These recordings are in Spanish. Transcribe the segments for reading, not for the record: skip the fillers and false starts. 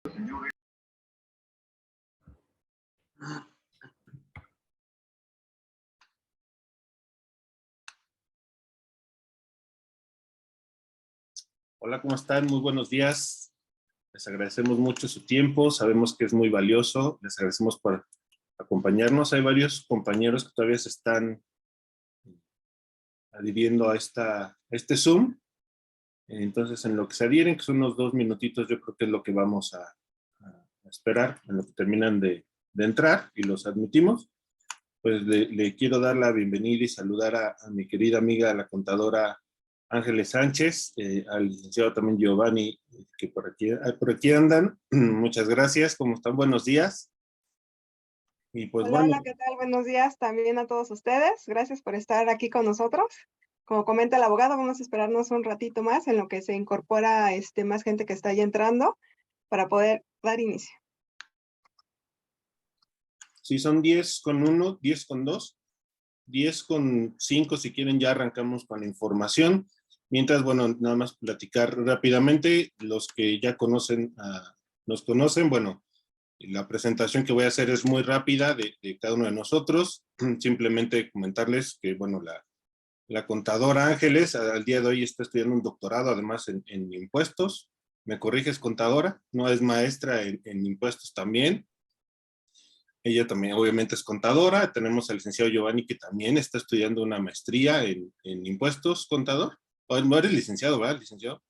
Hola, ¿cómo están? Muy buenos días. Les agradecemos mucho su tiempo. Sabemos que es muy valioso. Les agradecemos por acompañarnos. Hay varios compañeros que todavía se están adhiriendo a este Zoom. Entonces, en lo que se adhieren, que son unos 2 minutitos, yo creo que es lo que vamos a esperar, en lo que terminan de entrar y los admitimos. Pues le quiero dar la bienvenida y saludar a mi querida amiga, la contadora Ángeles Sánchez, al licenciado también Giovanni, que por aquí andan. Muchas gracias, ¿cómo están? Buenos días. Y pues Hola, bueno. hola, ¿qué tal? Buenos días también a todos ustedes. Gracias por estar aquí con nosotros. Como comenta el abogado, vamos a esperarnos un ratito más en lo que se incorpora más gente que está ya entrando para poder dar inicio. Sí, son 10 con 1, 10 con 2, 10 con 5, si quieren ya arrancamos con la información. Mientras, bueno, nada más platicar rápidamente, los que ya nos conocen, bueno, la presentación que voy a hacer es muy rápida de cada uno de nosotros. Simplemente comentarles que, bueno, la contadora Ángeles al día de hoy está estudiando un doctorado, además en impuestos. ¿Me corriges, contadora? No es maestra en impuestos también. Ella también obviamente es contadora. Tenemos al licenciado Giovanni, que también está estudiando una maestría en impuestos, contador. No eres licenciado, ¿verdad, licenciado?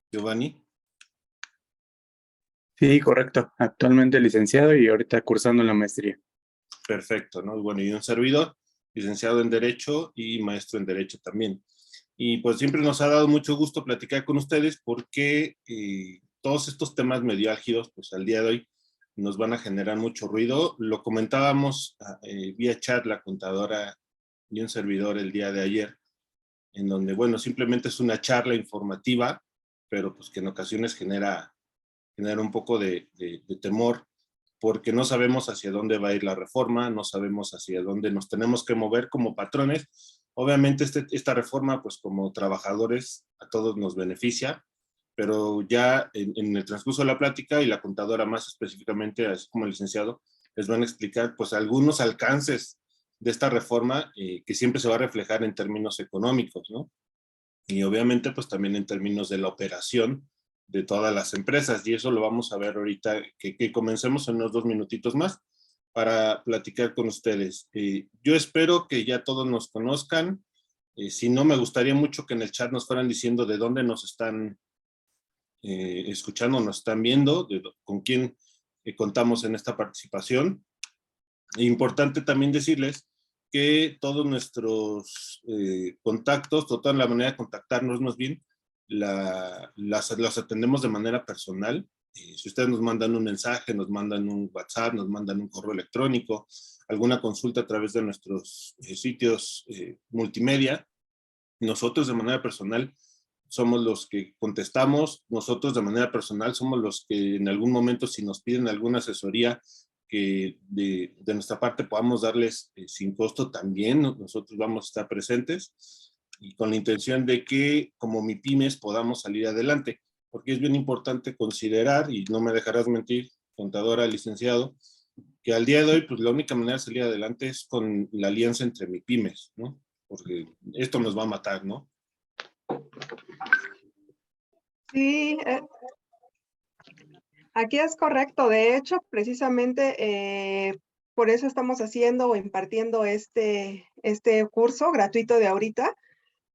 Giovanni. Sí, correcto. Actualmente licenciado y ahorita cursando la maestría. Perfecto, ¿no? Bueno, y un servidor, licenciado en Derecho y maestro en Derecho también. Y pues siempre nos ha dado mucho gusto platicar con ustedes porque todos estos temas medio álgidos, pues al día de hoy nos van a generar mucho ruido. Lo comentábamos vía chat, la contadora y un servidor el día de ayer, en donde, bueno, simplemente es una charla informativa, pero pues que en ocasiones genera un poco de temor, porque no sabemos hacia dónde va a ir la reforma, no sabemos hacia dónde nos tenemos que mover como patrones. Obviamente esta reforma, pues como trabajadores, a todos nos beneficia, pero ya en el transcurso de la plática y la contadora más específicamente, así como el licenciado, les van a explicar pues algunos alcances de esta reforma que siempre se va a reflejar en términos económicos, ¿no? Y obviamente pues también en términos de la operación de todas las empresas, y eso lo vamos a ver ahorita, que comencemos en unos 2 minutitos más para platicar con ustedes. Yo espero que ya todos nos conozcan. Si no, me gustaría mucho que en el chat nos fueran diciendo de dónde nos están escuchando, nos están viendo, con quién contamos en esta participación. Importante también decirles que todos nuestros contactos, toda la manera de contactarnos más bien, las atendemos de manera personal. Si ustedes nos mandan un mensaje, nos mandan un WhatsApp, nos mandan un correo electrónico, alguna consulta a través de nuestros sitios multimedia, nosotros de manera personal somos los que contestamos. Nosotros de manera personal somos los que en algún momento, si nos piden alguna asesoría que de nuestra parte podamos darles sin costo, también nosotros vamos a estar presentes, y con la intención de que como MIPYMES podamos salir adelante, porque es bien importante considerar, y no me dejarás mentir, contadora, licenciado, que al día de hoy pues la única manera de salir adelante es con la alianza entre MIPYMES, ¿no? Porque esto nos va a matar, ¿no? Sí, aquí es correcto. De hecho, precisamente por eso estamos haciendo o impartiendo este curso gratuito de ahorita,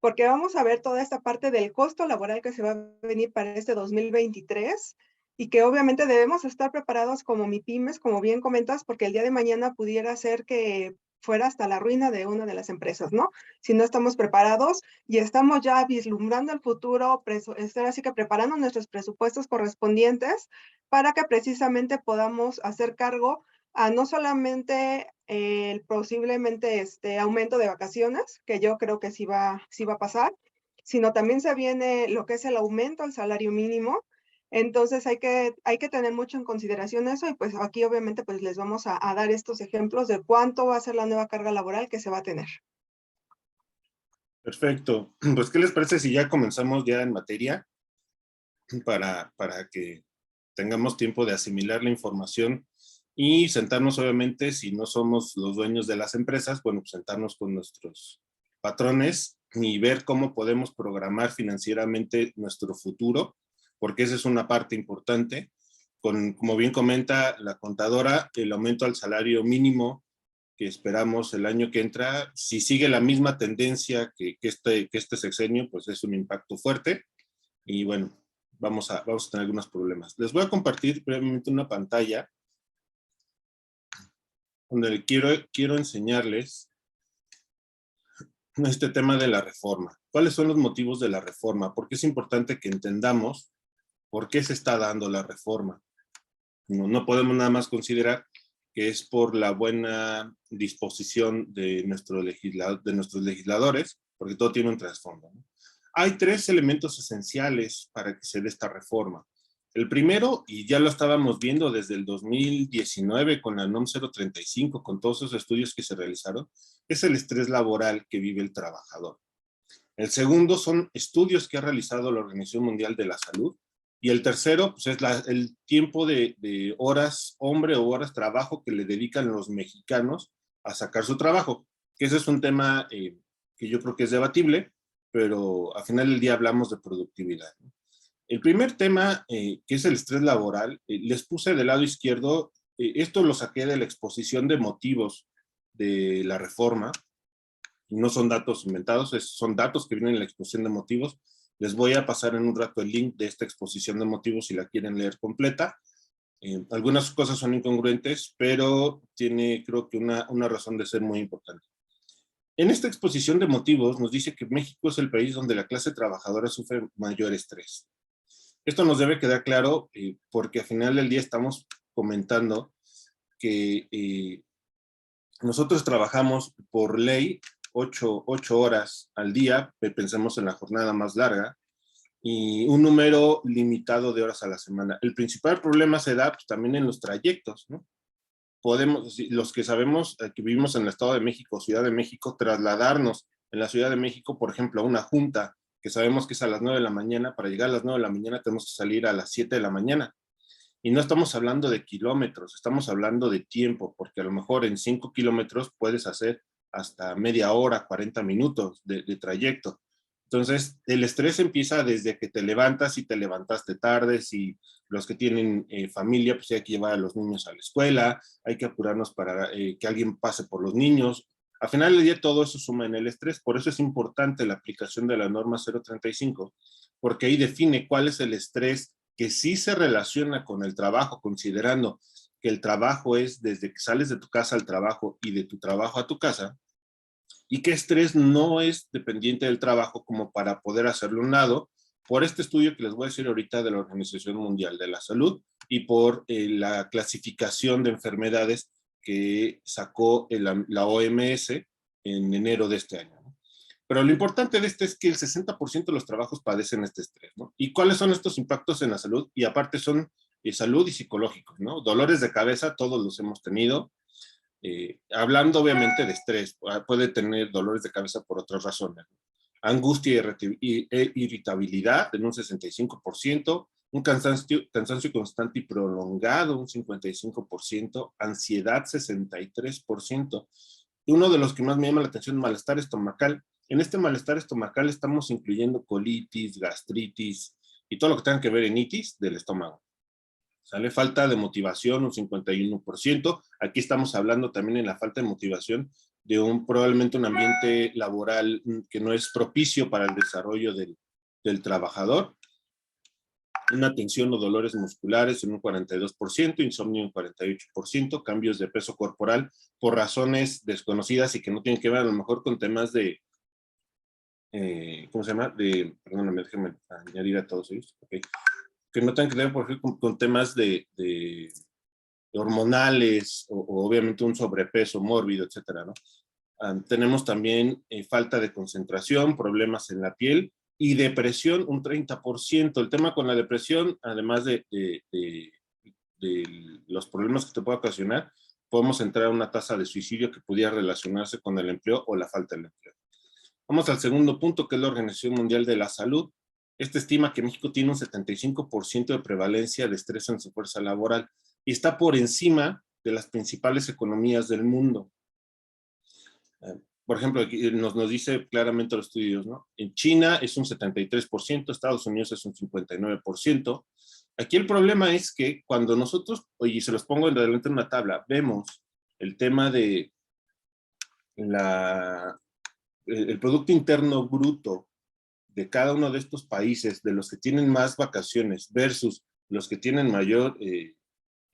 porque vamos a ver toda esta parte del costo laboral que se va a venir para este 2023 y que obviamente debemos estar preparados como MIPYMES, como bien comentas, porque el día de mañana pudiera ser que fuera hasta la ruina de una de las empresas, ¿no? Si no estamos preparados y estamos ya vislumbrando el futuro, estar así que preparando nuestros presupuestos correspondientes para que precisamente podamos hacer cargo a no solamente el posiblemente aumento de vacaciones, que yo creo que sí va a pasar, sino también se viene lo que es el aumento al salario mínimo. Entonces hay que tener mucho en consideración eso, y pues aquí obviamente pues les vamos a dar estos ejemplos de cuánto va a ser la nueva carga laboral que se va a tener. Perfecto. Pues, ¿qué les parece si ya comenzamos ya en materia? para que tengamos tiempo de asimilar la información y sentarnos, obviamente, si no somos los dueños de las empresas, bueno, pues sentarnos con nuestros patrones y ver cómo podemos programar financieramente nuestro futuro, porque esa es una parte importante. Como bien comenta la contadora, el aumento al salario mínimo que esperamos el año que entra, si sigue la misma tendencia que este sexenio, pues es un impacto fuerte y bueno, vamos a tener algunos problemas. Les voy a compartir brevemente una pantalla donde quiero enseñarles este tema de la reforma. ¿Cuáles son los motivos de la reforma? Porque es importante que entendamos por qué se está dando la reforma. No podemos nada más considerar que es por la buena disposición de nuestros legisladores, porque todo tiene un trasfondo, ¿no? Hay tres elementos esenciales para que se dé esta reforma. El primero, y ya lo estábamos viendo desde el 2019 con la NOM 035, con todos esos estudios que se realizaron, es el estrés laboral que vive el trabajador. El segundo son estudios que ha realizado la Organización Mundial de la Salud. Y el tercero, pues es el tiempo de horas hombre o horas trabajo que le dedican los mexicanos a sacar su trabajo, que ese es un tema que yo creo que es debatible, pero al final del día hablamos de productividad, ¿no? El primer tema, que es el estrés laboral, les puse del lado izquierdo, esto lo saqué de la exposición de motivos de la reforma, no son datos inventados, son datos que vienen en la exposición de motivos. Les voy a pasar en un rato el link de esta exposición de motivos si la quieren leer completa. Algunas cosas son incongruentes, pero tiene, creo que una razón de ser muy importante. En esta exposición de motivos nos dice que México es el país donde la clase trabajadora sufre mayor estrés. Esto nos debe quedar claro porque al final del día estamos comentando que nosotros trabajamos por ley 8 horas al día, pensemos en la jornada más larga, y un número limitado de horas a la semana. El principal problema se da pues, también en los trayectos, ¿no? Los que sabemos que vivimos en el Estado de México, Ciudad de México, trasladarnos en la Ciudad de México, por ejemplo, a una junta que sabemos que es a las 9 de la mañana, para llegar a las 9 de la mañana tenemos que salir a las 7 de la mañana. Y no estamos hablando de kilómetros, estamos hablando de tiempo, porque a lo mejor en 5 kilómetros puedes hacer hasta media hora, 40 minutos de trayecto. Entonces, el estrés empieza desde que te levantas y te levantaste tarde, si los que tienen familia, pues hay que llevar a los niños a la escuela, hay que apurarnos para que alguien pase por los niños. Al final del día todo eso suma en el estrés, por eso es importante la aplicación de la norma 035, porque ahí define cuál es el estrés que sí se relaciona con el trabajo, considerando que el trabajo es desde que sales de tu casa al trabajo y de tu trabajo a tu casa, y que estrés no es dependiente del trabajo como para poder hacerlo a un lado, por este estudio que les voy a decir ahorita de la Organización Mundial de la Salud y por la clasificación de enfermedades que sacó la OMS en enero de este año, ¿no? Pero lo importante de este es que el 60% de los trabajos padecen este estrés, ¿no? ¿Y cuáles son estos impactos en la salud? Y aparte son salud y psicológicos, ¿no? Dolores de cabeza, todos los hemos tenido. Hablando obviamente de estrés, puede tener dolores de cabeza por otras razones, ¿no? Angustia e irritabilidad en un 65%, un cansancio constante y prolongado un 55%, ansiedad 63%. Y uno de los que más me llama la atención, malestar estomacal. En este malestar estomacal estamos incluyendo colitis, gastritis y todo lo que tenga que ver en itis del estómago. ¿Sale? Falta de motivación, un 51%. Aquí estamos hablando también en la falta de motivación de probablemente un ambiente laboral que no es propicio para el desarrollo del trabajador. Una tensión o dolores musculares en un 42%, insomnio en un 48%, cambios de peso corporal por razones desconocidas y que no tienen que ver a lo mejor con temas de, ¿cómo se llama? Perdóname, déjenme añadir a todos ellos. Okay. Que no tengan que ver, por ejemplo, con temas de hormonales o obviamente un sobrepeso mórbido, etcétera, ¿no? Tenemos también falta de concentración, problemas en la piel y depresión, un 30%. El tema con la depresión, además de los problemas que te puede ocasionar, podemos entrar a una tasa de suicidio que pudiera relacionarse con el empleo o la falta del empleo. Vamos al segundo punto, que es la Organización Mundial de la Salud. Esta estima que México tiene un 75% de prevalencia de estrés en su fuerza laboral y está por encima de las principales economías del mundo. Por ejemplo, aquí nos dice claramente los estudios, ¿no? En China es un 73%, Estados Unidos es un 59%. Aquí el problema es que cuando nosotros, oye, se los pongo en adelante en una tabla, vemos el tema de el Producto Interno Bruto de cada uno de estos países, de los que tienen más vacaciones versus los que tienen mayor,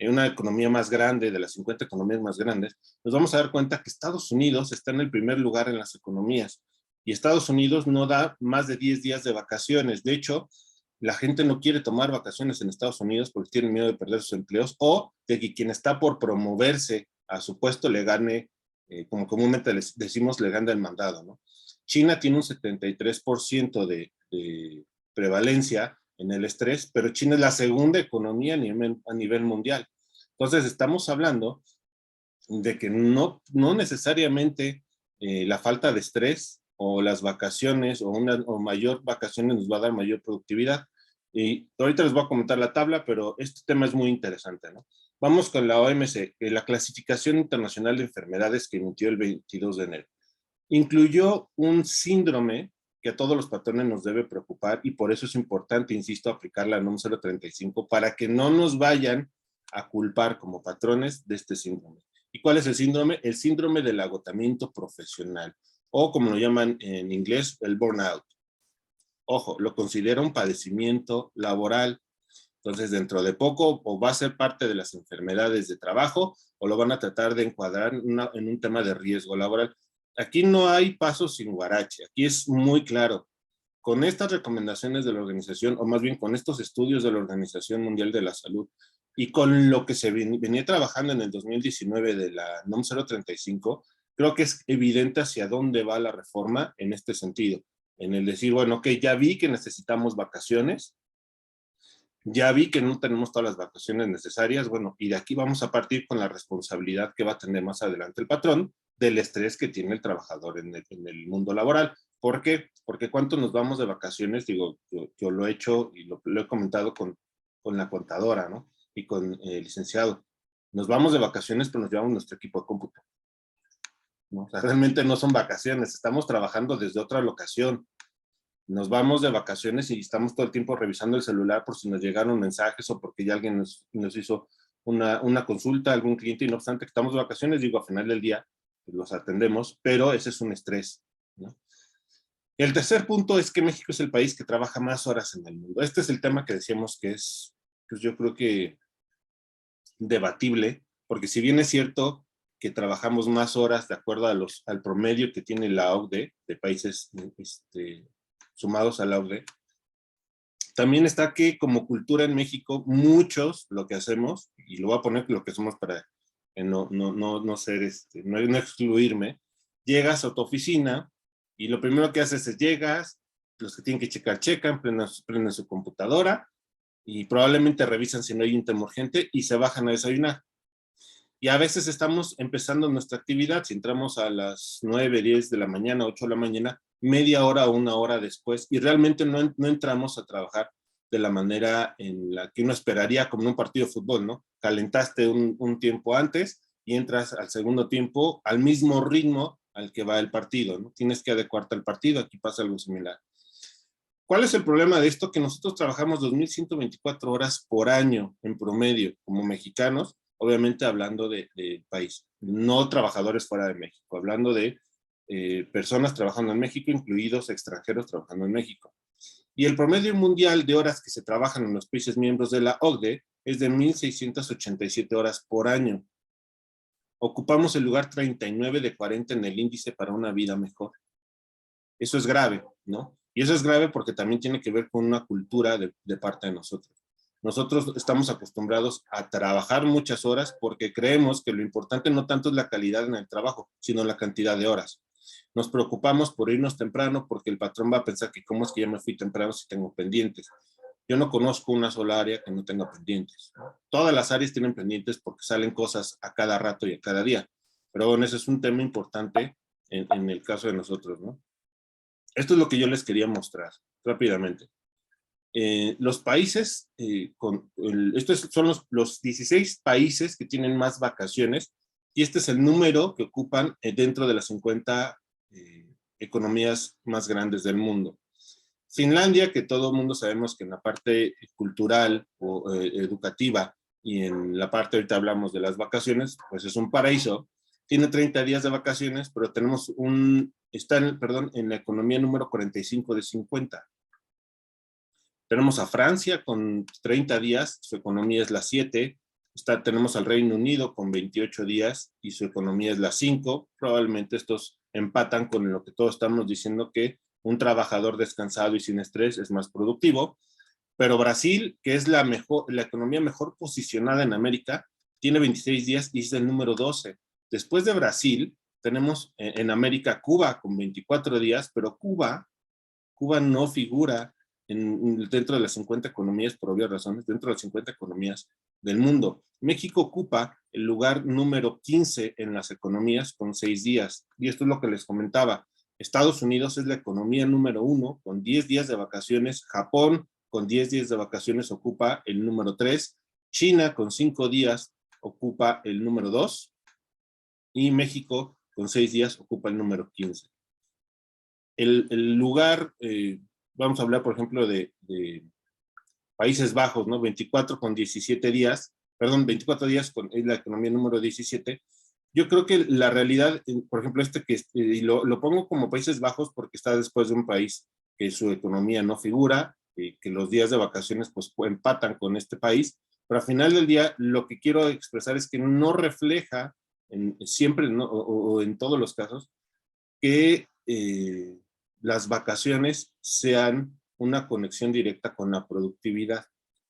una economía más grande, de las 50 economías más grandes, nos vamos a dar cuenta que Estados Unidos está en el primer lugar en las economías. Y Estados Unidos no da más de 10 días de vacaciones. De hecho, la gente no quiere tomar vacaciones en Estados Unidos porque tienen miedo de perder sus empleos o de que quien está por promoverse a su puesto le gane, como comúnmente les decimos, le gana el mandado, ¿no? China tiene un 73% de prevalencia en el estrés, pero China es la segunda economía a nivel mundial. Entonces estamos hablando de que no necesariamente la falta de estrés o las vacaciones o mayor vacaciones nos va a dar mayor productividad. Y ahorita les voy a comentar la tabla, pero este tema es muy interesante, ¿no? Vamos con la OMC, la Clasificación Internacional de Enfermedades que emitió el 22 de enero. Incluyó un síndrome que a todos los patrones nos debe preocupar y por eso es importante, insisto, aplicar la NOM 035 para que no nos vayan a culpar como patrones de este síndrome. ¿Y cuál es el síndrome? El síndrome del agotamiento profesional, o como lo llaman en inglés, el burnout. Ojo, lo considera un padecimiento laboral. Entonces, dentro de poco, o va a ser parte de las enfermedades de trabajo, o lo van a tratar de encuadrar en un tema de riesgo laboral. Aquí no hay pasos sin guarache, aquí es muy claro. Con estas recomendaciones de la organización, o más bien con estos estudios de la Organización Mundial de la Salud, y con lo que se venía trabajando en el 2019 de la NOM 035, creo que es evidente hacia dónde va la reforma en este sentido. En el decir, bueno, ok, ya vi que necesitamos vacaciones, ya vi que no tenemos todas las vacaciones necesarias, bueno, y de aquí vamos a partir con la responsabilidad que va a tener más adelante el patrón del estrés que tiene el trabajador en el mundo laboral. ¿Por qué? Porque cuánto nos vamos de vacaciones, digo, yo lo he hecho y lo he comentado con la contadora, ¿no? Y con el licenciado. Nos vamos de vacaciones, pero nos llevamos nuestro equipo de cómputo, ¿no? O sea, realmente no son vacaciones, estamos trabajando desde otra locación. Nos vamos de vacaciones y estamos todo el tiempo revisando el celular por si nos llegaron mensajes o porque ya alguien nos hizo una consulta, algún cliente, y no obstante que estamos de vacaciones, digo, al final del día pues los atendemos, pero ese es un estrés, ¿no? El tercer punto es que México es el país que trabaja más horas en el mundo. Este es el tema que decíamos que es, pues yo creo que debatible, porque si bien es cierto que trabajamos más horas de acuerdo al promedio que tiene la OCDE de países sumados a la OCDE, también está que como cultura en México, muchos lo que hacemos, y lo voy a poner lo que somos para no ser, no excluirme, llegas a tu oficina y lo primero que haces es llegas, los que tienen que checar, checan, prenden su computadora y probablemente revisan si no hay un tema urgente y se bajan a desayunar. Y a veces estamos empezando nuestra actividad, si entramos a las 9, 10 de la mañana, 8 de la mañana, media hora o una hora después, y realmente no entramos a trabajar de la manera en la que uno esperaría como en un partido de fútbol, ¿no? Calentaste un tiempo antes y entras al segundo tiempo al mismo ritmo al que va el partido, ¿no? Tienes que adecuarte al partido, aquí pasa algo similar. ¿Cuál es el problema de esto? Que nosotros trabajamos 2.124 horas por año en promedio como mexicanos, obviamente hablando de país, no trabajadores fuera de México, hablando de personas trabajando en México, incluidos extranjeros trabajando en México. Y el promedio mundial de horas que se trabajan en los países miembros de la OCDE es de 1.687 horas por año. Ocupamos el lugar 39 de 40 en el índice para una vida mejor. Eso es grave, ¿no? Y eso es grave porque también tiene que ver con una cultura de parte de nosotros. Nosotros estamos acostumbrados a trabajar muchas horas porque creemos que lo importante no tanto es la calidad en el trabajo, sino la cantidad de horas. Nos preocupamos por irnos temprano porque el patrón va a pensar que cómo es que ya me fui temprano si tengo pendientes. Yo no conozco una sola área que no tenga pendientes. Todas las áreas tienen pendientes porque salen cosas a cada rato y a cada día. Pero bueno, ese es un tema importante en el caso de nosotros, ¿no? Esto es lo que yo les quería mostrar rápidamente. los países, estos son los 16 países que tienen más vacaciones, y este es el número que ocupan dentro de las 50 economías más grandes del mundo. Finlandia, que todo el mundo sabemos que en la parte cultural o educativa y en la parte, ahorita hablamos de las vacaciones, pues es un paraíso. Tiene 30 días de vacaciones, pero está en la economía número 45 de 50. Tenemos a Francia con 30 días, su economía es la 7. Tenemos al Reino Unido con 28 días y su economía es la 5. Probablemente estos empatan con lo que todos estamos diciendo, que un trabajador descansado y sin estrés es más productivo. Pero Brasil, que es la economía mejor posicionada en América, tiene 26 días y es el número 12. Después de Brasil, tenemos en América Cuba con 24 días, pero Cuba no figura dentro de las 50 economías, por obvias razones, dentro de las 50 economías del mundo. México ocupa el lugar número 15 en las economías con 6 días. Y esto es lo que les comentaba. Estados Unidos es la economía número 1 con 10 días de vacaciones. Japón con 10 días de vacaciones ocupa el número 3. China con 5 días ocupa el número 2. Y México con 6 días ocupa el número 15. El lugar, vamos a hablar, por ejemplo, de Países Bajos, ¿no? 24 con 17 días, perdón, 24 días es la economía número 17. Yo creo que la realidad, por ejemplo, y lo pongo como Países Bajos porque está después de un país que su economía no figura, que los días de vacaciones pues empatan con este país, pero al final del día lo que quiero expresar es que no refleja siempre, ¿no? o en todos los casos, que las vacaciones sean una conexión directa con la productividad.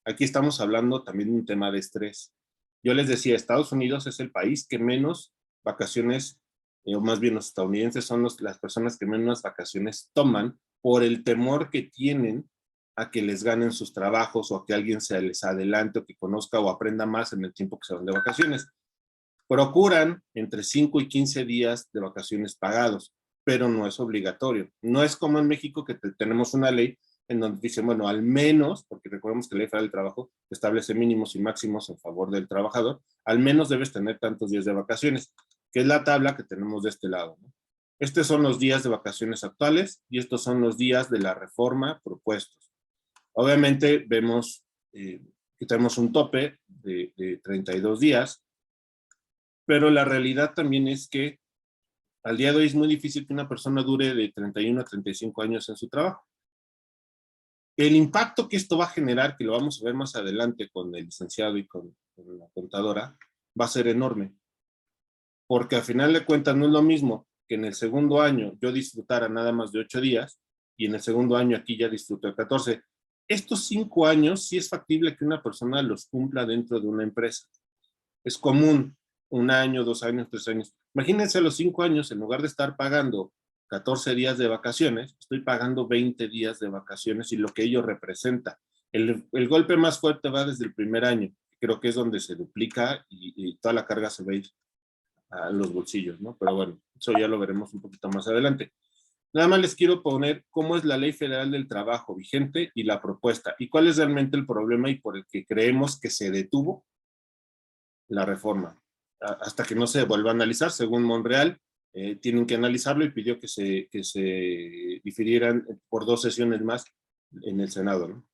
Aquí estamos hablando también de un tema de estrés. Yo les decía, Estados Unidos es el país que menos vacaciones, o más bien los estadounidenses son las personas que menos vacaciones toman por el temor que tienen a que les ganen sus trabajos o a que alguien se les adelante o que conozca o aprenda más en el tiempo que se van de vacaciones. Procuran entre 5 y 15 días de vacaciones pagados, pero no es obligatorio. No es como en México que tenemos una ley en donde dice, bueno, al menos, porque recordemos que la Ley Federal del Trabajo establece mínimos y máximos en favor del trabajador, al menos debes tener tantos días de vacaciones, que es la tabla que tenemos de este lado, ¿no? Estos son los días de vacaciones actuales y estos son los días de la reforma propuestos. Obviamente vemos que tenemos un tope de 32 días, pero la realidad también es que al día de hoy es muy difícil que una persona dure de 31 a 35 años en su trabajo. El impacto que esto va a generar, que lo vamos a ver más adelante con el licenciado y con la contadora, va a ser enorme. Porque al final de cuentas no es lo mismo que en el segundo año yo disfrutara nada más de 8 días y en el segundo año aquí ya disfruto de 14. Estos 5 años sí es factible que una persona los cumpla dentro de una empresa. Es común, 1 año, 2 años, 3 años. Imagínense a los 5 años, en lugar de estar pagando 14 días de vacaciones, estoy pagando 20 días de vacaciones y lo que ello representa. El golpe más fuerte va desde el primer año, creo que es donde se duplica y toda la carga se va a ir a los bolsillos, ¿no? Pero bueno, eso ya lo veremos un poquito más adelante. Nada más les quiero poner cómo es la Ley Federal del Trabajo vigente y la propuesta, y cuál es realmente el problema y por el que creemos que se detuvo la reforma. Hasta que no se vuelva a analizar, según Monreal, tienen que analizarlo y pidió que se difirieran por 2 sesiones más en el Senado, ¿no?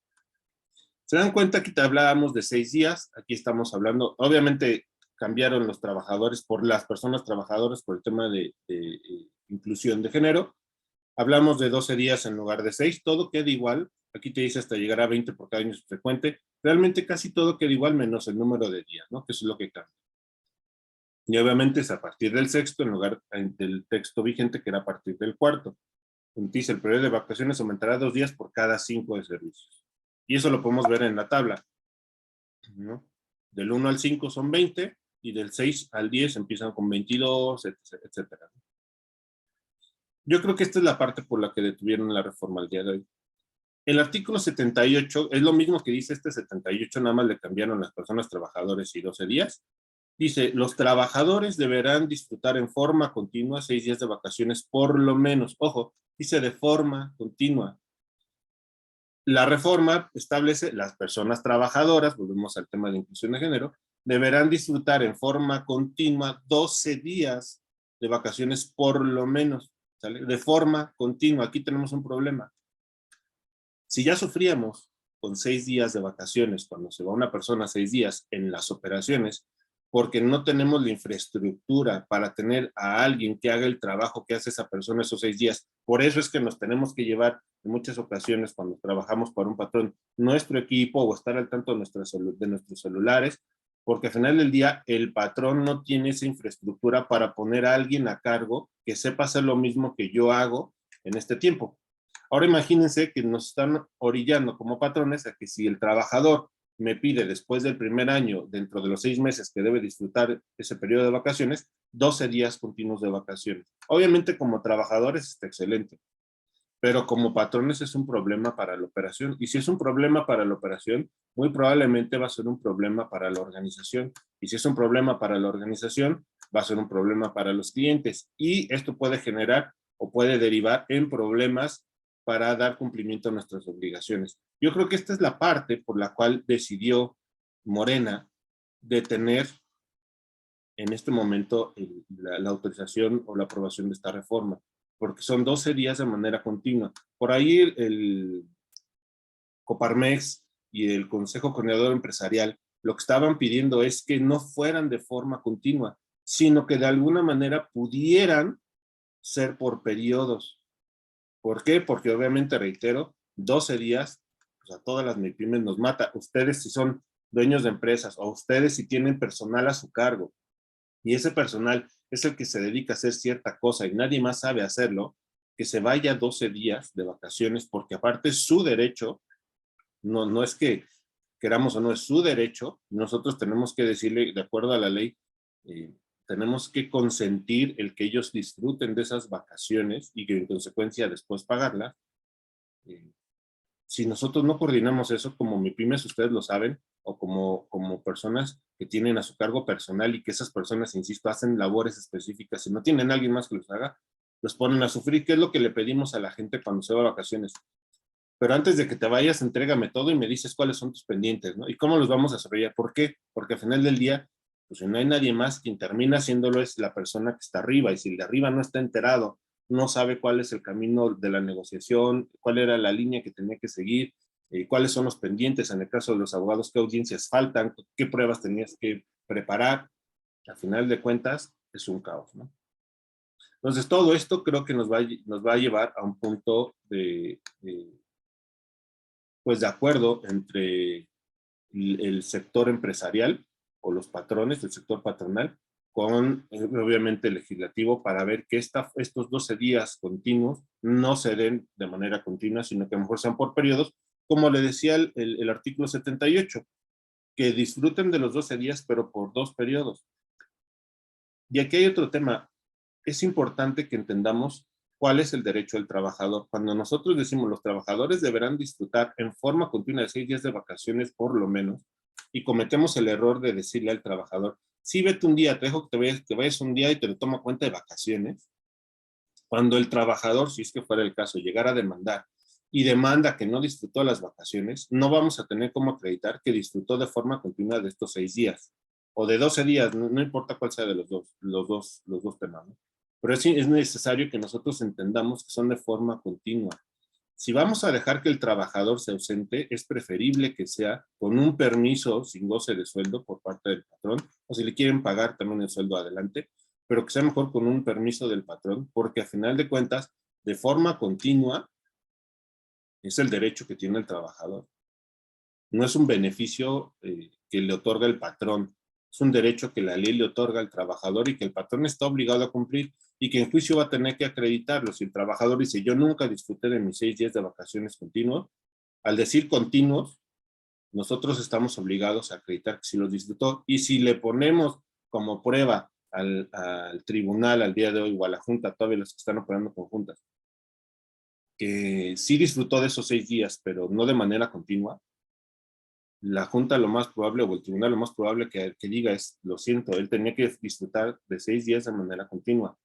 Se dan cuenta que te hablábamos de 6 días, aquí estamos hablando, obviamente cambiaron los trabajadores por las personas trabajadoras por el tema de inclusión de género. Hablamos de 12 días en lugar de 6, todo queda igual. Aquí te dice hasta llegar a 20 por cada año frecuente. Realmente casi todo queda igual menos el número de días, ¿no? Que eso es lo que cambia. Y obviamente es a partir del sexto en lugar del texto vigente que era a partir del cuarto. Dice el periodo de vacaciones aumentará 2 días por cada 5 de servicios. Y eso lo podemos ver en la tabla, ¿no? Del 1 al 5 son 20 y del 6 al 10 empiezan con 22, etcétera. Yo creo que esta es la parte por la que detuvieron la reforma al día de hoy. El artículo 78 es lo mismo que dice este 78, nada más le cambiaron las personas trabajadores y 12 días. Dice, los trabajadores deberán disfrutar en forma continua 6 días de vacaciones por lo menos. Ojo, dice de forma continua. La reforma establece las personas trabajadoras, volvemos al tema de inclusión de género, deberán disfrutar en forma continua 12 días de vacaciones por lo menos, ¿sale? De forma continua. Aquí tenemos un problema. Si ya sufríamos con 6 días de vacaciones, cuando se va una persona 6 días en las operaciones, porque no tenemos la infraestructura para tener a alguien que haga el trabajo que hace esa persona esos 6 días. Por eso es que nos tenemos que llevar en muchas ocasiones cuando trabajamos para un patrón nuestro equipo o estar al tanto de nuestros celulares, porque al final del día el patrón no tiene esa infraestructura para poner a alguien a cargo que sepa hacer lo mismo que yo hago en este tiempo. Ahora imagínense que nos están orillando como patrones a que si el trabajador me pide después del primer año, dentro de los 6 meses que debe disfrutar ese periodo de vacaciones, 12 días continuos de vacaciones. Obviamente como trabajadores está excelente, pero como patrones es un problema para la operación. Y si es un problema para la operación, muy probablemente va a ser un problema para la organización. Y si es un problema para la organización, va a ser un problema para los clientes. Y esto puede generar o puede derivar en problemas para dar cumplimiento a nuestras obligaciones. Yo creo que esta es la parte por la cual decidió Morena detener en este momento la autorización o la aprobación de esta reforma, porque son 12 días de manera continua. Por ahí el Coparmex y el Consejo Coordinador Empresarial lo que estaban pidiendo es que no fueran de forma continua, sino que de alguna manera pudieran ser por periodos. ¿Por qué? Porque obviamente, reitero, 12 días, pues a todas las MIPYMES nos mata. Ustedes si son dueños de empresas o ustedes si tienen personal a su cargo y ese personal es el que se dedica a hacer cierta cosa y nadie más sabe hacerlo, que se vaya 12 días de vacaciones porque aparte es su derecho, no es que queramos o no, es su derecho, nosotros tenemos que decirle, de acuerdo a la ley, tenemos que consentir el que ellos disfruten de esas vacaciones y que en consecuencia después pagarlas. Si nosotros no coordinamos eso como MIPYMES, ustedes lo saben, o como personas que tienen a su cargo personal y que esas personas, insisto, hacen labores específicas y no tienen a alguien más que los haga, los ponen a sufrir, que es lo que le pedimos a la gente cuando se va de vacaciones. Pero antes de que te vayas, entrégame todo y me dices cuáles son tus pendientes, ¿no? Y cómo los vamos a desarrollar. ¿Por qué? Porque al final del día, pues si no hay nadie más, quien termina haciéndolo es la persona que está arriba, y si el de arriba no está enterado, no sabe cuál es el camino de la negociación, cuál era la línea que tenía que seguir, cuáles son los pendientes, en el caso de los abogados, qué audiencias faltan, qué pruebas tenías que preparar, al final de cuentas es un caos, ¿no? Entonces todo esto creo que nos va a llevar a un punto pues de acuerdo entre el sector empresarial o los patrones del sector patronal con obviamente el legislativo para ver que estos 12 días continuos no se den de manera continua, sino que a lo mejor sean por periodos, como le decía el artículo 78, que disfruten de los 12 días, pero por 2 periodos. Y aquí hay otro tema. Es importante que entendamos cuál es el derecho del trabajador. Cuando nosotros decimos los trabajadores deberán disfrutar en forma continua de 6 días de vacaciones por lo menos, y cometemos el error de decirle al trabajador, sí, vete un día, te dejo que te vayas un día y te lo tomo cuenta de vacaciones. Cuando el trabajador, si es que fuera el caso, llegara a demandar y demanda que no disfrutó las vacaciones, no vamos a tener cómo acreditar que disfrutó de forma continua de estos 6 días o de 12 días, no importa cuál sea de los dos temas, ¿no? Pero es necesario que nosotros entendamos que son de forma continua. Si vamos a dejar que el trabajador se ausente, es preferible que sea con un permiso sin goce de sueldo por parte del patrón, o si le quieren pagar también el sueldo adelante, pero que sea mejor con un permiso del patrón, porque a final de cuentas, de forma continua, es el derecho que tiene el trabajador. No es un beneficio que le otorga el patrón, es un derecho que la ley le otorga al trabajador y que el patrón está obligado a cumplir y que en juicio va a tener que acreditarlo. Si el trabajador dice, yo nunca disfruté de mis 6 días de vacaciones continuos, al decir continuos, nosotros estamos obligados a acreditar que sí los disfrutó, y si le ponemos como prueba al tribunal al día de hoy o a la junta, todavía los que están operando con juntas, que sí disfrutó de esos 6 días, pero no de manera continua, la junta lo más probable o el tribunal lo más probable que diga es, lo siento, él tenía que disfrutar de 6 días de manera continua.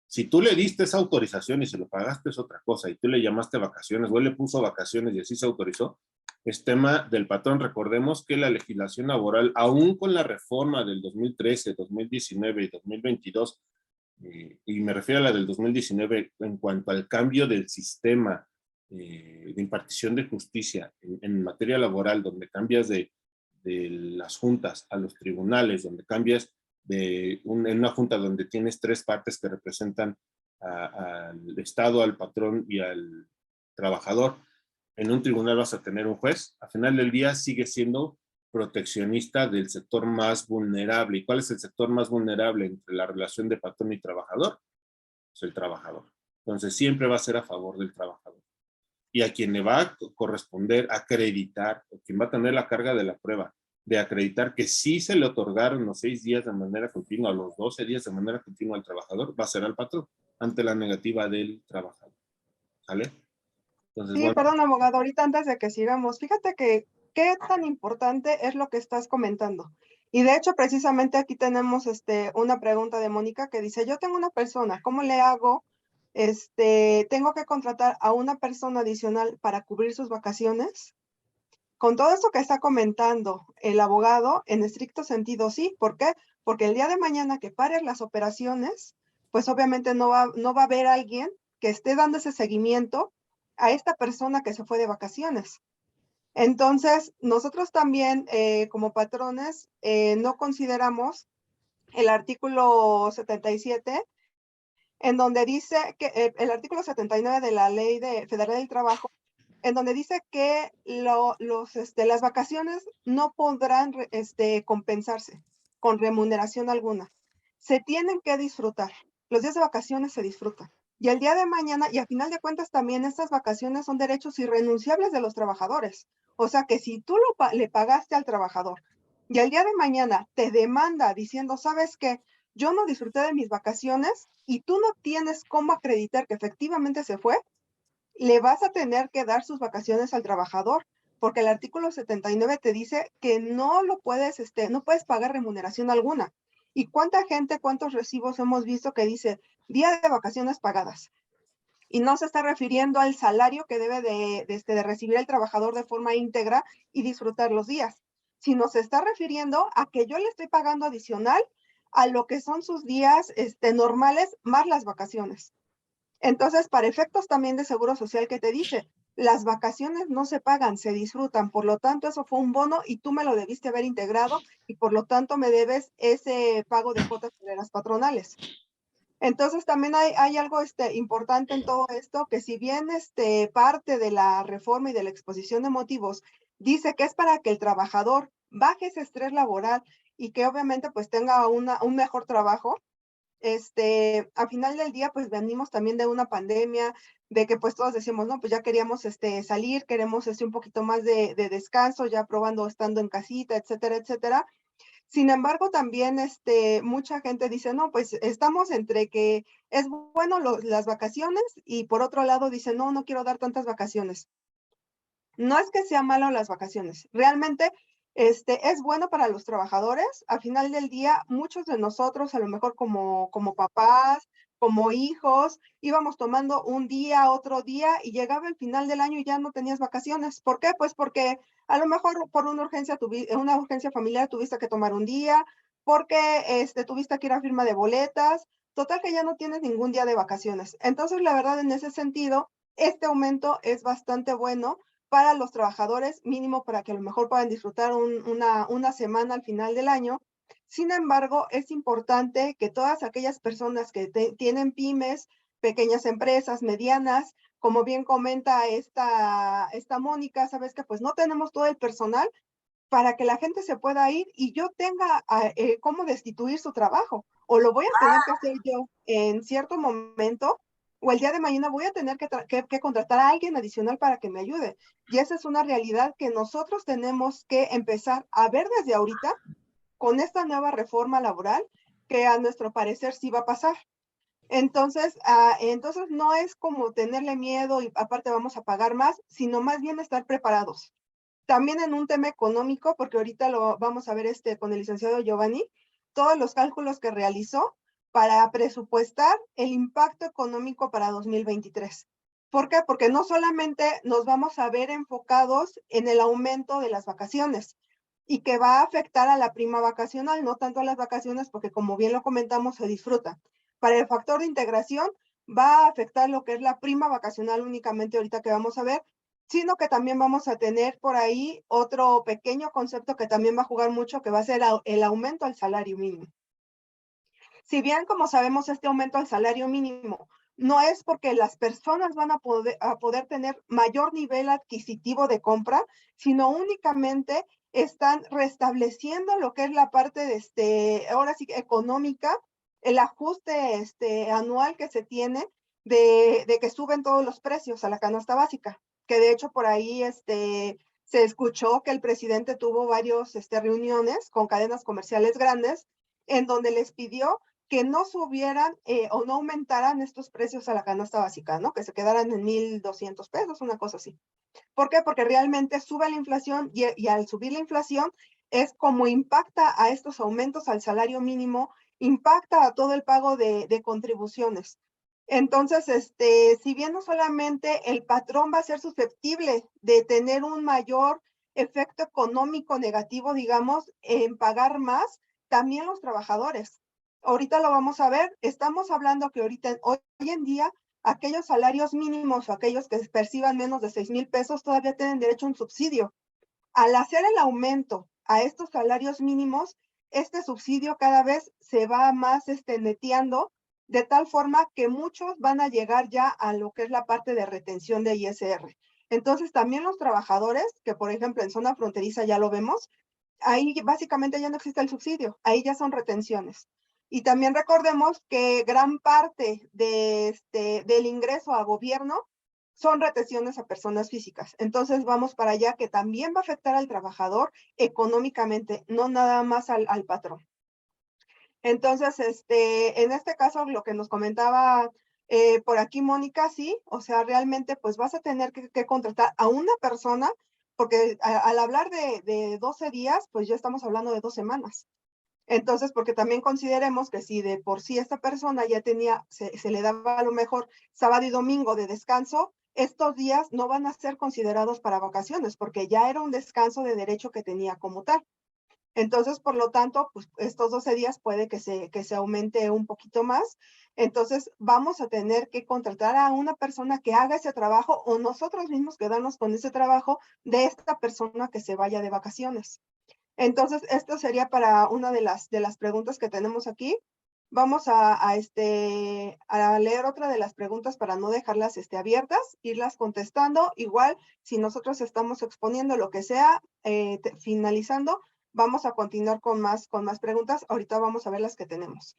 Si tú le diste esa autorización y se lo pagaste es otra cosa, y tú le llamaste vacaciones, o él le puso vacaciones y así se autorizó, es tema del patrón. Recordemos que la legislación laboral, aún con la reforma del 2013, 2019 y 2022, y me refiero a la del 2019 en cuanto al cambio del sistema de impartición de justicia en materia laboral, donde cambias de las juntas a los tribunales, donde cambias en una junta donde tienes tres partes que representan al Estado, al patrón y al trabajador. En un tribunal vas a tener un juez. Al final del día sigue siendo proteccionista del sector más vulnerable. ¿Y cuál es el sector más vulnerable entre la relación de patrón y trabajador? Pues el trabajador. Entonces siempre va a ser a favor del trabajador. Y a quien le va a corresponder acreditar, o quien va a tener la carga de la prueba, de acreditar que sí se le otorgaron los 6 días de manera continua, los 12 días de manera continua al trabajador, va a ser al patrón, ante la negativa del trabajador. ¿Sale? Entonces, Sí, bueno. perdón, abogado, ahorita antes de que sigamos, fíjate que qué tan importante es lo que estás comentando. Y de hecho, precisamente aquí tenemos una pregunta de Mónica que dice, yo tengo una persona, ¿cómo le hago? ¿Tengo que contratar a una persona adicional para cubrir sus vacaciones? Con todo esto que está comentando el abogado, en estricto sentido sí. ¿Por qué? Porque el día de mañana que pares las operaciones, pues obviamente no va a haber alguien que esté dando ese seguimiento a esta persona que se fue de vacaciones. Entonces, nosotros también como patrones no consideramos el artículo 77, en donde dice que el artículo 79 de la Ley Federal del Trabajo, en donde dice que las vacaciones no podrán compensarse con remuneración alguna. Se tienen que disfrutar. Los días de vacaciones se disfrutan. Y el día de mañana, y a final de cuentas también estas vacaciones son derechos irrenunciables de los trabajadores. O sea que si tú le pagaste al trabajador y el día de mañana te demanda diciendo, ¿sabes qué? Yo no disfruté de mis vacaciones y tú no tienes cómo acreditar que efectivamente se fue, le vas a tener que dar sus vacaciones al trabajador, porque el artículo 79 te dice que no lo puedes, no puedes pagar remuneración alguna. ¿Y cuánta gente, cuántos recibos hemos visto que dice día de vacaciones pagadas? Y no se está refiriendo al salario que debe de recibir el trabajador de forma íntegra y disfrutar los días, sino se está refiriendo a que yo le estoy pagando adicional a lo que son sus días normales más las vacaciones. Entonces, para efectos también de Seguro Social, ¿qué te dice? Las vacaciones no se pagan, se disfrutan. Por lo tanto, eso fue un bono y tú me lo debiste haber integrado y por lo tanto me debes ese pago de cuotas de las patronales. Entonces, también hay algo importante en todo esto, que si bien parte de la reforma y de la exposición de motivos dice que es para que el trabajador baje ese estrés laboral y que obviamente pues tenga un mejor trabajo, a final del día, pues venimos también de una pandemia, de que pues todos decimos, no, pues ya queríamos salir, queremos un poquito más de descanso, ya probando estando en casita, etcétera, etcétera. Sin embargo, también mucha gente dice, no, pues estamos entre que es bueno las vacaciones y por otro lado dice, no, no quiero dar tantas vacaciones. No es que sea malo las vacaciones, realmente es bueno para los trabajadores. Al final del día, muchos de nosotros, a lo mejor como papás, como hijos, íbamos tomando un día, otro día, y llegaba el final del año y ya no tenías vacaciones. ¿Por qué? Pues porque a lo mejor por una urgencia familiar tuviste que tomar un día, porque tuviste que ir a firma de boletas, total que ya no tienes ningún día de vacaciones. Entonces, la verdad, en ese sentido, este aumento es bastante bueno para los trabajadores, mínimo para que a lo mejor puedan disfrutar una semana al final del año. Sin embargo, es importante que todas aquellas personas que tienen pymes, pequeñas empresas, medianas, como bien comenta esta Mónica, sabes que pues no tenemos todo el personal para que la gente se pueda ir y yo tenga cómo destituir su trabajo, o lo voy a tener que hacer yo en cierto momento, o el día de mañana voy a tener que contratar a alguien adicional para que me ayude. Y esa es una realidad que nosotros tenemos que empezar a ver desde ahorita con esta nueva reforma laboral, que a nuestro parecer sí va a pasar. Entonces no es como tenerle miedo y aparte vamos a pagar más, sino más bien estar preparados. También en un tema económico, porque ahorita lo vamos a ver con el licenciado Giovanni, todos los cálculos que realizó, para presupuestar el impacto económico para 2023. ¿Por qué? Porque no solamente nos vamos a ver enfocados en el aumento de las vacaciones y que va a afectar a la prima vacacional, no tanto a las vacaciones, porque como bien lo comentamos, se disfruta. Para el factor de integración va a afectar lo que es la prima vacacional únicamente ahorita que vamos a ver, sino que también vamos a tener por ahí otro pequeño concepto que también va a jugar mucho, que va a ser el aumento al salario mínimo. Si bien, como sabemos, este aumento al salario mínimo no es porque las personas van a poder tener mayor nivel adquisitivo de compra, sino únicamente están restableciendo lo que es la parte de ahora sí económica, el ajuste anual que se tiene de que suben todos los precios a la canasta básica, que de hecho por ahí se escuchó que el presidente tuvo varios reuniones con cadenas comerciales grandes en donde les pidió que no subieran o no aumentaran estos precios a la canasta básica, ¿no? Que se quedaran en 1,200 pesos, una cosa así. ¿Por qué? Porque realmente sube la inflación y al subir la inflación es como impacta a estos aumentos al salario mínimo, impacta a todo el pago de contribuciones. Entonces, si bien no solamente el patrón va a ser susceptible de tener un mayor efecto económico negativo, digamos, en pagar más, también los trabajadores. Ahorita lo vamos a ver, estamos hablando que hoy en día aquellos salarios mínimos o aquellos que perciban menos de 6,000 pesos todavía tienen derecho a un subsidio. Al hacer el aumento a estos salarios mínimos, este subsidio cada vez se va más neteando, de tal forma que muchos van a llegar ya a lo que es la parte de retención de ISR. Entonces, también los trabajadores, que por ejemplo en zona fronteriza ya lo vemos, ahí básicamente ya no existe el subsidio, ahí ya son retenciones. Y también recordemos que gran parte del ingreso a gobierno son retenciones a personas físicas. Entonces vamos para allá que también va a afectar al trabajador económicamente, no nada más al patrón. Entonces, en este caso, lo que nos comentaba por aquí Mónica, sí, o sea, realmente pues vas a tener que contratar a una persona, porque al hablar de 12 días, pues ya estamos hablando de 2 semanas. Entonces, porque también consideremos que si de por sí esta persona ya tenía, se le daba a lo mejor sábado y domingo de descanso, estos días no van a ser considerados para vacaciones, porque ya era un descanso de derecho que tenía como tal. Entonces, por lo tanto, pues estos 12 días puede que se aumente un poquito más. Entonces, vamos a tener que contratar a una persona que haga ese trabajo o nosotros mismos quedarnos con ese trabajo de esta persona que se vaya de vacaciones. Entonces, esto sería para una de las preguntas que tenemos aquí. Vamos a leer otra de las preguntas para no dejarlas abiertas, irlas contestando. Igual, si nosotros estamos exponiendo lo que sea, finalizando, vamos a continuar con más preguntas. Ahorita vamos a ver las que tenemos.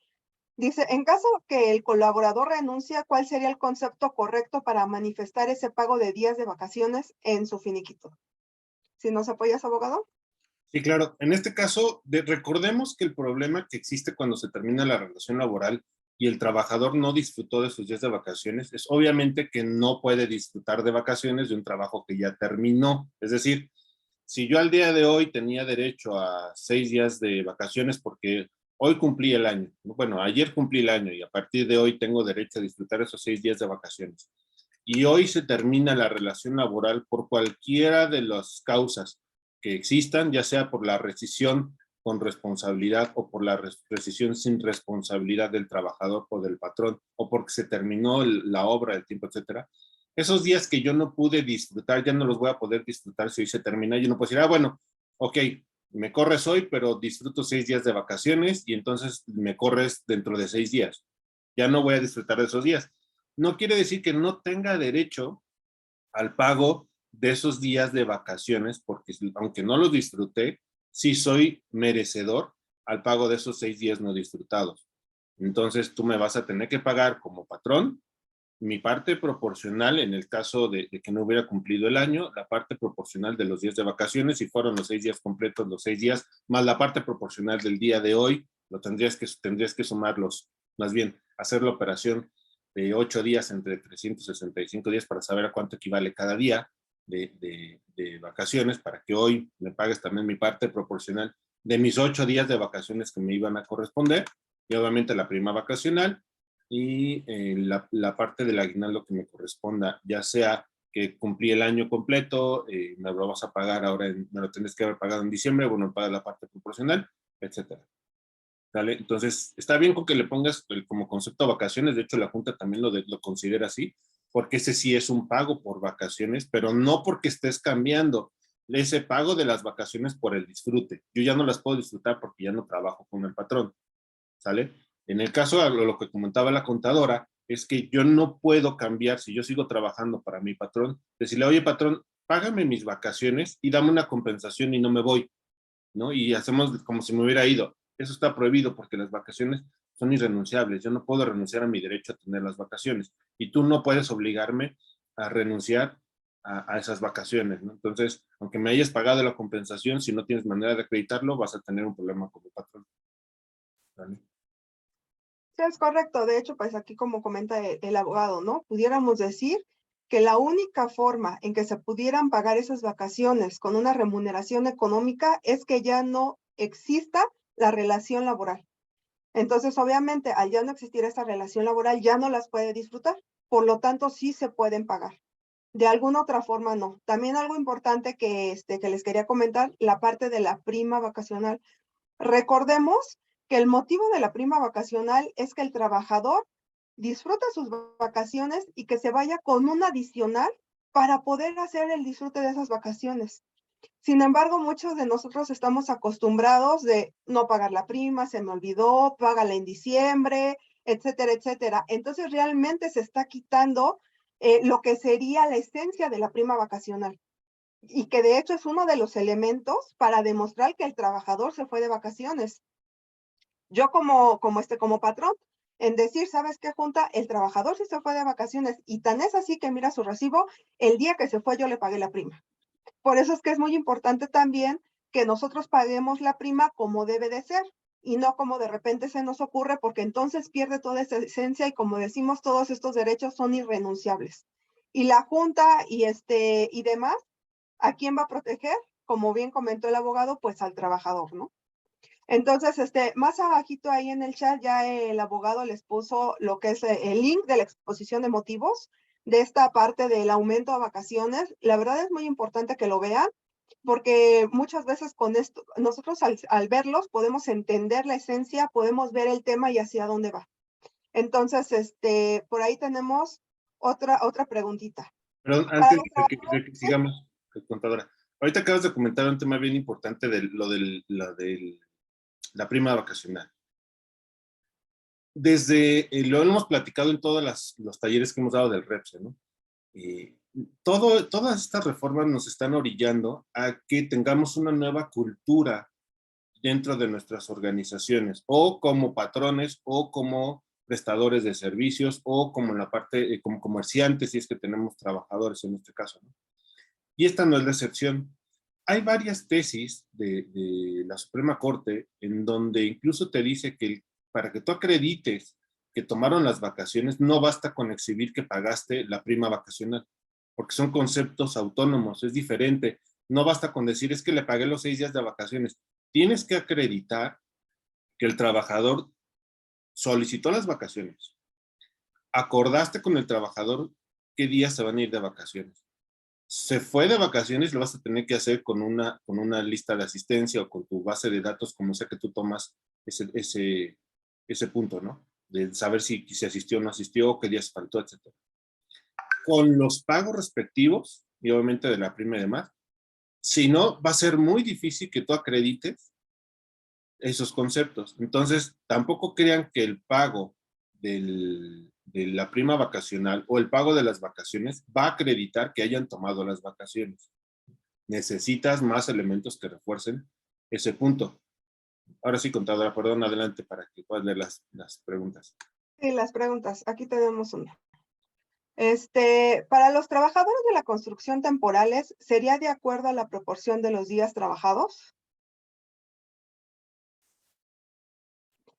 Dice, en caso que el colaborador renuncia, ¿cuál sería el concepto correcto para manifestar ese pago de días de vacaciones en su finiquito? ¿Si nos apoyas, abogado? Sí, claro. En este caso, recordemos que el problema que existe cuando se termina la relación laboral y el trabajador no disfrutó de sus días de vacaciones es obviamente que no puede disfrutar de vacaciones de un trabajo que ya terminó. Es decir, si yo al día de hoy tenía derecho a 6 días de vacaciones porque hoy cumplí el año, bueno, ayer cumplí el año y a partir de hoy tengo derecho a disfrutar esos 6 días de vacaciones. Y hoy se termina la relación laboral por cualquiera de las causas que existan, ya sea por la rescisión con responsabilidad o por la rescisión sin responsabilidad del trabajador o del patrón, o porque se terminó la obra, el tiempo, etcétera. Esos días que yo no pude disfrutar, ya no los voy a poder disfrutar si hoy se termina. Yo no puedo decir, bueno, ok, me corres hoy, pero disfruto 6 días de vacaciones y entonces me corres dentro de 6 días. Ya no voy a disfrutar de esos días. No quiere decir que no tenga derecho al pago de esos días de vacaciones, porque aunque no los disfruté, sí soy merecedor al pago de esos 6 días no disfrutados. Entonces tú me vas a tener que pagar como patrón mi parte proporcional en el caso de que no hubiera cumplido el año, la parte proporcional de los días de vacaciones, si fueron los 6 días completos, los 6 días, más la parte proporcional del día de hoy, lo tendrías que sumarlos, más bien, hacer la operación de 8 días entre 365 días para saber a cuánto equivale cada día de vacaciones, para que hoy me pagues también mi parte proporcional de mis 8 días de vacaciones que me iban a corresponder, y obviamente la prima vacacional y la parte del aguinaldo que me corresponda, ya sea que cumplí el año completo, me lo vas a pagar ahora, me lo tendrás que haber pagado en diciembre, bueno, paga la parte proporcional, etcétera. ¿Vale? Entonces, está bien con que le pongas como concepto vacaciones, de hecho la Junta también lo considera así, porque ese sí es un pago por vacaciones, pero no porque estés cambiando ese pago de las vacaciones por el disfrute. Yo ya no las puedo disfrutar porque ya no trabajo con el patrón, ¿sale? En el caso de lo que comentaba la contadora, es que yo no puedo cambiar, si yo sigo trabajando para mi patrón, decirle, oye patrón, págame mis vacaciones y dame una compensación y no me voy, ¿no? Y hacemos como si me hubiera ido. Eso está prohibido porque las vacaciones son irrenunciables. Yo no puedo renunciar a mi derecho a tener las vacaciones y tú no puedes obligarme a renunciar a esas vacaciones, ¿no? Entonces, aunque me hayas pagado la compensación, si no tienes manera de acreditarlo, vas a tener un problema como patrón. ¿Vale? Sí, es correcto. De hecho, pues aquí como comenta el abogado, ¿no? Pudiéramos decir que la única forma en que se pudieran pagar esas vacaciones con una remuneración económica es que ya no exista la relación laboral. Entonces, obviamente, al ya no existir esa relación laboral, ya no las puede disfrutar. Por lo tanto, sí se pueden pagar. De alguna otra forma, no. También algo importante que les quería comentar, la parte de la prima vacacional. Recordemos que el motivo de la prima vacacional es que el trabajador disfrute sus vacaciones y que se vaya con un adicional para poder hacer el disfrute de esas vacaciones. Sin embargo, muchos de nosotros estamos acostumbrados de no pagar la prima, se me olvidó, págala en diciembre, etcétera, etcétera. Entonces, realmente se está quitando lo que sería la esencia de la prima vacacional y que de hecho es uno de los elementos para demostrar que el trabajador se fue de vacaciones. Yo como patrón, en decir, ¿sabes qué, Junta? El trabajador sí se fue de vacaciones y tan es así que mira su recibo, el día que se fue yo le pagué la prima. Por eso es que es muy importante también que nosotros paguemos la prima como debe de ser y no como de repente se nos ocurre, porque entonces pierde toda esa esencia y como decimos, todos estos derechos son irrenunciables. Y la Junta y demás, ¿a quién va a proteger? Como bien comentó el abogado, pues al trabajador, ¿no? Entonces, más abajito ahí en el chat ya el abogado les puso lo que es el link de la exposición de motivos de esta parte del aumento a vacaciones. La verdad es muy importante que lo vean porque muchas veces con esto, nosotros al verlos podemos entender la esencia, podemos ver el tema y hacia dónde va. Entonces, por ahí tenemos otra preguntita. Pero Para antes los de que trabajadores, sigamos, contadora, ahorita acabas de comentar un tema bien importante de la prima vacacional. Lo hemos platicado en todos los talleres que hemos dado del REPSE, ¿no? Todas estas reformas nos están orillando a que tengamos una nueva cultura dentro de nuestras organizaciones, o como patrones, o como prestadores de servicios, o como en la parte, como comerciantes, si es que tenemos trabajadores en este caso, ¿no? Y esta no es la excepción. Hay varias tesis de la Suprema Corte en donde incluso te dice que para que tú acredites que tomaron las vacaciones, no basta con exhibir que pagaste la prima vacacional, porque son conceptos autónomos, es diferente. No basta con decir es que le pagué los 6 días de vacaciones. Tienes que acreditar que el trabajador solicitó las vacaciones. Acordaste con el trabajador qué días se van a ir de vacaciones. Se fue de vacaciones, lo vas a tener que hacer con una lista de asistencia o con tu base de datos, como sea que tú tomas ese punto, ¿no? De saber si asistió o no asistió, qué días faltó, etc. Con los pagos respectivos, y obviamente de la prima y demás, si no, va a ser muy difícil que tú acredites esos conceptos. Entonces, tampoco crean que el pago de la prima vacacional o el pago de las vacaciones va a acreditar que hayan tomado las vacaciones. Necesitas más elementos que refuercen ese punto. Ahora sí, contadora, perdón, adelante para que puedas leer las preguntas. sí, las preguntas. Aquí tenemos una. Para los trabajadores de la construcción temporales, ¿sería de acuerdo a la proporción de los días trabajados?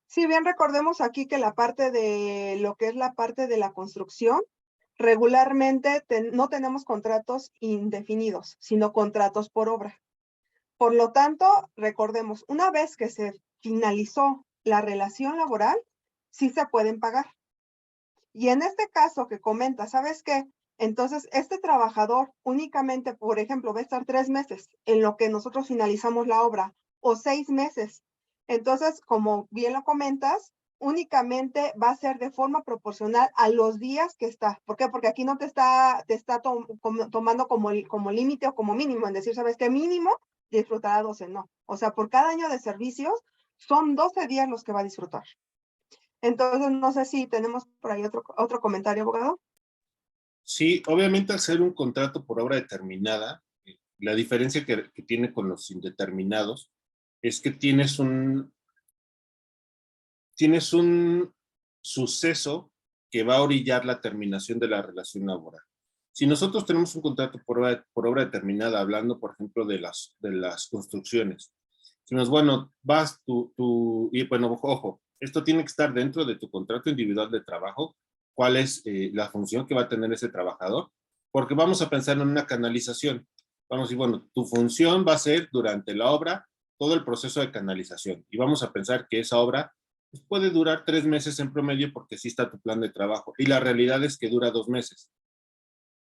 Si bien recordemos aquí que la parte de lo que es la parte de la construcción, regularmente no tenemos contratos indefinidos, sino contratos por obra. Por lo tanto, recordemos, una vez que se finalizó la relación laboral, sí se pueden pagar. Y en este caso que comenta, ¿sabes qué? Entonces, este trabajador únicamente, por ejemplo, va a estar 3 meses en lo que nosotros finalizamos la obra, o 6 meses. Entonces, como bien lo comentas, únicamente va a ser de forma proporcional a los días que está. ¿Por qué? Porque aquí no te está tomando como límite o como mínimo, en decir, ¿sabes qué? Mínimo disfrutará 12, no. O sea, por cada año de servicios son 12 días los que va a disfrutar. Entonces, no sé si tenemos por ahí otro comentario, abogado. Sí, obviamente al ser un contrato por obra determinada, la diferencia que tiene con los indeterminados es que tienes un suceso que va a orillar la terminación de la relación laboral. Si nosotros tenemos un contrato por obra determinada, hablando, por ejemplo, de las construcciones, decimos, bueno, vas y bueno, ojo, esto tiene que estar dentro de tu contrato individual de trabajo, cuál es la función que va a tener ese trabajador, porque vamos a pensar en una canalización. Vamos a decir, bueno, tu función va a ser durante la obra todo el proceso de canalización y vamos a pensar que esa obra pues, puede durar 3 meses en promedio porque sí está tu plan de trabajo y la realidad es que dura 2 meses.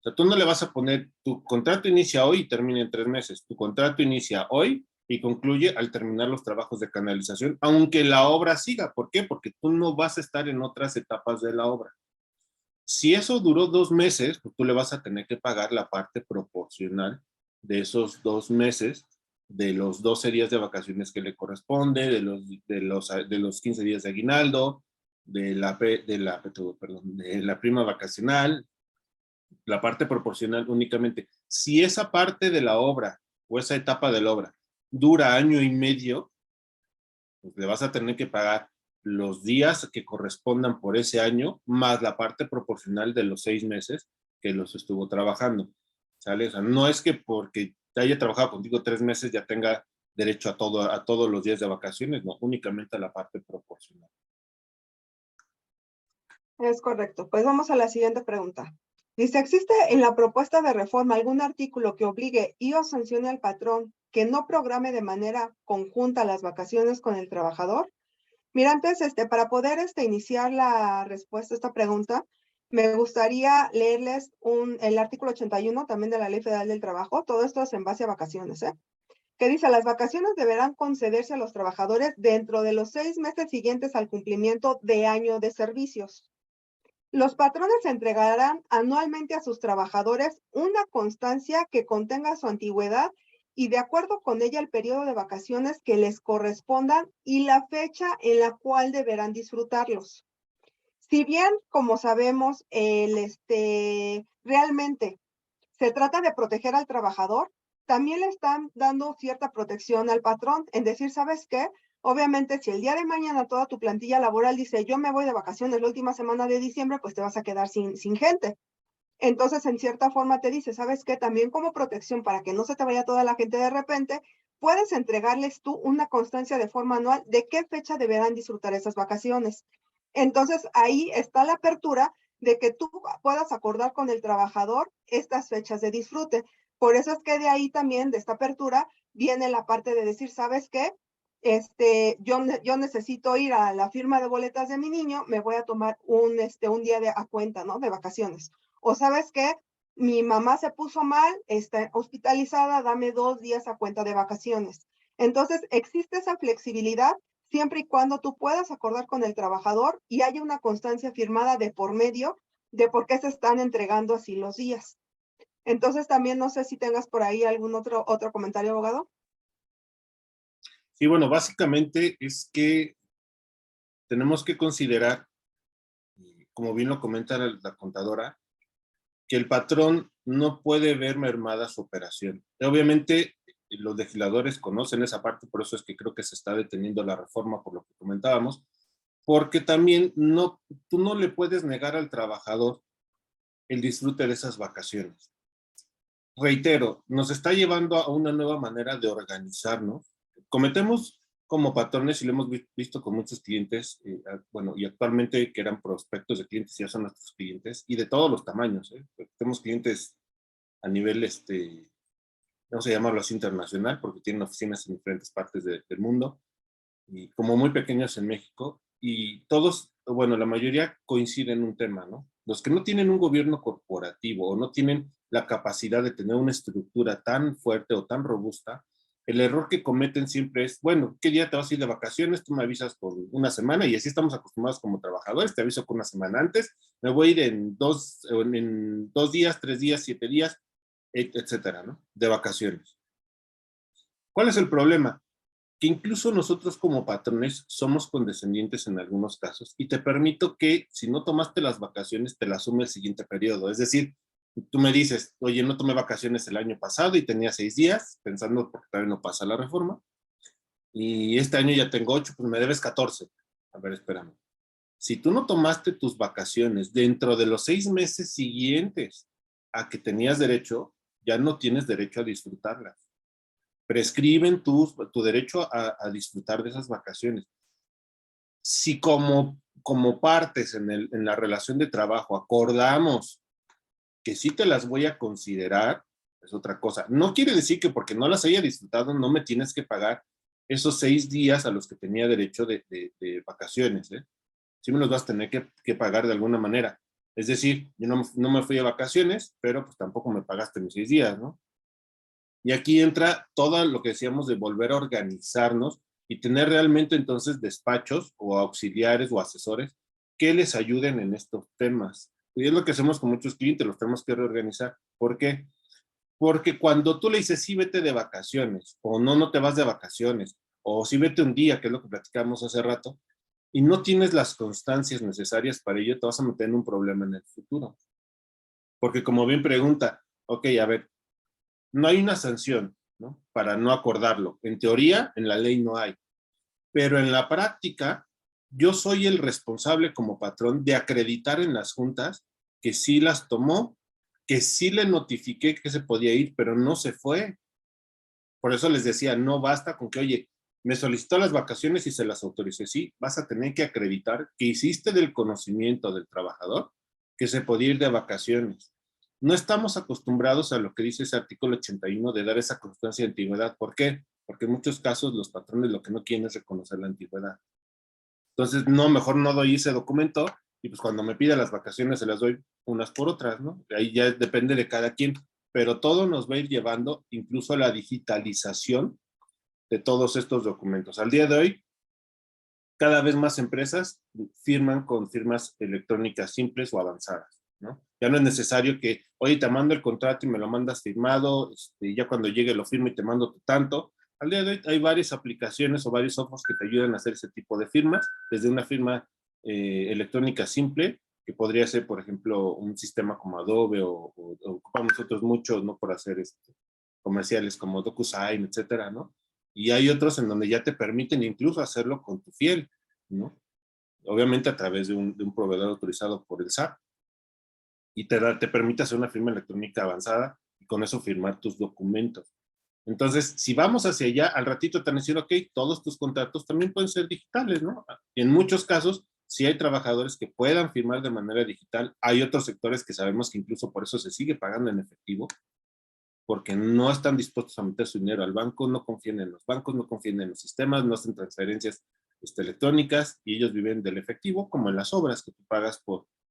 O sea, tú no le vas a poner, tu contrato inicia hoy y termina en 3 meses. Tu contrato inicia hoy y concluye al terminar los trabajos de canalización, aunque la obra siga. ¿Por qué? Porque tú no vas a estar en otras etapas de la obra. Si eso duró 2 meses, pues tú le vas a tener que pagar la parte proporcional de esos 2 meses, de los 12 días de vacaciones que le corresponde, de los 15 días de aguinaldo, de la prima vacacional, la parte proporcional únicamente. Si esa parte de la obra o esa etapa de la obra dura año y medio, pues le vas a tener que pagar los días que correspondan por ese año, más la parte proporcional de los 6 meses que los estuvo trabajando. ¿Sale? O sea, no es que porque te haya trabajado contigo 3 meses ya tenga derecho a todos los días de vacaciones, no, únicamente a la parte proporcional. Es correcto. Pues vamos a la siguiente pregunta. Dice, ¿existe en la propuesta de reforma algún artículo que obligue y o sancione al patrón que no programe de manera conjunta las vacaciones con el trabajador? Mira, antes, para poder iniciar la respuesta a esta pregunta, me gustaría leerles el artículo 81 también de la Ley Federal del Trabajo. Todo esto es en base a vacaciones, que dice, las vacaciones deberán concederse a los trabajadores dentro de los 6 meses siguientes al cumplimiento de año de servicios. Los patrones entregarán anualmente a sus trabajadores una constancia que contenga su antigüedad y de acuerdo con ella el periodo de vacaciones que les correspondan y la fecha en la cual deberán disfrutarlos. Si bien, como sabemos, realmente se trata de proteger al trabajador, también le están dando cierta protección al patrón, en decir, ¿sabes qué? Obviamente, si el día de mañana toda tu plantilla laboral dice, yo me voy de vacaciones la última semana de diciembre, pues te vas a quedar sin gente. Entonces, en cierta forma te dice, ¿sabes qué? También como protección para que no se te vaya toda la gente de repente, puedes entregarles tú una constancia de forma anual de qué fecha deberán disfrutar esas vacaciones. Entonces, ahí está la apertura de que tú puedas acordar con el trabajador estas fechas de disfrute. Por eso es que de ahí también, de esta apertura, viene la parte de decir, ¿sabes qué? Yo necesito ir a la firma de boletas de mi niño, me voy a tomar un día a cuenta, ¿no? De vacaciones. O sabes qué, mi mamá se puso mal, está hospitalizada, dame 2 días a cuenta de vacaciones. Entonces, existe esa flexibilidad siempre y cuando tú puedas acordar con el trabajador y haya una constancia firmada de por medio de por qué se están entregando así los días. Entonces, también no sé si tengas por ahí algún otro comentario, abogado. Sí, bueno, básicamente es que tenemos que considerar, como bien lo comenta la contadora, que el patrón no puede ver mermada su operación. Obviamente, los legisladores conocen esa parte, por eso es que creo que se está deteniendo la reforma por lo que comentábamos, porque también tú no le puedes negar al trabajador el disfrute de esas vacaciones. Reitero, nos está llevando a una nueva manera de organizarnos. Cometemos como patrones, y lo hemos visto con muchos clientes, bueno, y actualmente que eran prospectos de clientes, ya son nuestros clientes, y de todos los tamaños. Tenemos clientes a nivel, vamos a llamarlo así, internacional, porque tienen oficinas en diferentes partes del mundo. y como muy pequeños en México, y todos, bueno, la mayoría coinciden en un tema, ¿no? Los que no tienen un gobierno corporativo o no tienen la capacidad de tener una estructura tan fuerte o tan robusta, el error que cometen siempre es, bueno, ¿qué día te vas a ir de vacaciones? Tú me avisas con una semana y así estamos acostumbrados como trabajadores, te aviso con una semana antes, me voy a ir en 2 días, 3 días, 7 días, etcétera, ¿no? De vacaciones. ¿Cuál es el problema? Que incluso nosotros como patrones somos condescendientes en algunos casos y te permito que si no tomaste las vacaciones te las asume el siguiente periodo. Es decir, tú me dices, oye, no tomé vacaciones el año pasado y tenía 6 días, pensando porque todavía no pasa la reforma, y este año ya tengo 8, pues me debes 14. A ver, espérame. Si tú no tomaste tus vacaciones dentro de los 6 meses siguientes a que tenías derecho, ya no tienes derecho a disfrutarlas. Prescriben tu derecho a disfrutar de esas vacaciones. Si como partes en la relación de trabajo acordamos que sí te las voy a considerar, es otra cosa. No quiere decir que porque no las haya disfrutado no me tienes que pagar esos 6 días a los que tenía derecho de vacaciones, ¿eh? Sí me los vas a tener que pagar de alguna manera. Es decir, yo no me fui de vacaciones, pero pues tampoco me pagaste mis 6 días, ¿no? Y aquí entra todo lo que decíamos de volver a organizarnos y tener realmente entonces despachos o auxiliares o asesores que les ayuden en estos temas. Y es lo que hacemos con muchos clientes, los tenemos que reorganizar. ¿Por qué? Porque cuando tú le dices, sí, vete de vacaciones, o no, no te vas de vacaciones, o sí, vete un día, que es lo que platicamos hace rato, y no tienes las constancias necesarias para ello, te vas a meter en un problema en el futuro. Porque como bien pregunta, ok, a ver, no hay una sanción, ¿no? Para no acordarlo. En teoría, en la ley no hay. Pero en la práctica, yo soy el responsable como patrón de acreditar en las juntas que sí las tomó, que sí le notifiqué que se podía ir, pero no se fue. Por eso les decía, no basta con que, oye, me solicitó las vacaciones y se las autoricé. Sí, vas a tener que acreditar que hiciste del conocimiento del trabajador que se podía ir de vacaciones. No estamos acostumbrados a lo que dice ese artículo 81 de dar esa constancia de antigüedad. ¿Por qué? Porque en muchos casos los patrones lo que no quieren es reconocer la antigüedad. Entonces, no, mejor no doy ese documento y pues cuando me pida las vacaciones se las doy unas por otras, ¿no? Ahí ya depende de cada quien, pero todo nos va a ir llevando incluso a la digitalización de todos estos documentos. Al día de hoy, cada vez más empresas firman con firmas electrónicas simples o avanzadas, ¿no? Ya no es necesario que, oye, te mando el contrato y me lo mandas firmado, ya cuando llegue lo firmo y te mando tanto. Al día de hoy hay varias aplicaciones o varios softwares que te ayudan a hacer ese tipo de firmas, desde una firma electrónica simple, que podría ser, por ejemplo, un sistema como Adobe o ocupamos nosotros muchos, ¿no? Por hacer comerciales como DocuSign, etcétera, ¿no? Y hay otros en donde ya te permiten incluso hacerlo con tu fiel, ¿no? Obviamente a través de un proveedor autorizado por el SAT y te permite hacer una firma electrónica avanzada y con eso firmar tus documentos. Entonces, si vamos hacia allá, al ratito te van a decir, ok, todos tus contratos también pueden ser digitales, ¿no? Y en muchos casos, sí hay trabajadores que puedan firmar de manera digital. Hay otros sectores que sabemos que incluso por eso se sigue pagando en efectivo, porque no están dispuestos a meter su dinero al banco, no confían en los bancos, no confían en los sistemas, no hacen transferencias electrónicas y ellos viven del efectivo, como en las obras que tú pagas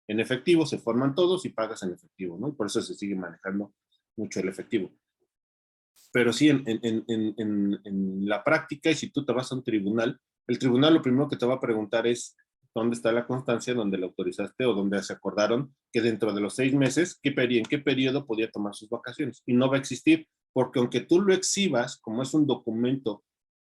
en efectivo, se forman todos y pagas en efectivo, ¿no? Y por eso se sigue manejando mucho el efectivo. Pero sí, en la práctica, y si tú te vas a un tribunal, el tribunal lo primero que te va a preguntar es dónde está la constancia donde la autorizaste o donde se acordaron que dentro de los 6 meses, en qué periodo podía tomar sus vacaciones. Y no va a existir, porque aunque tú lo exhibas, como es un documento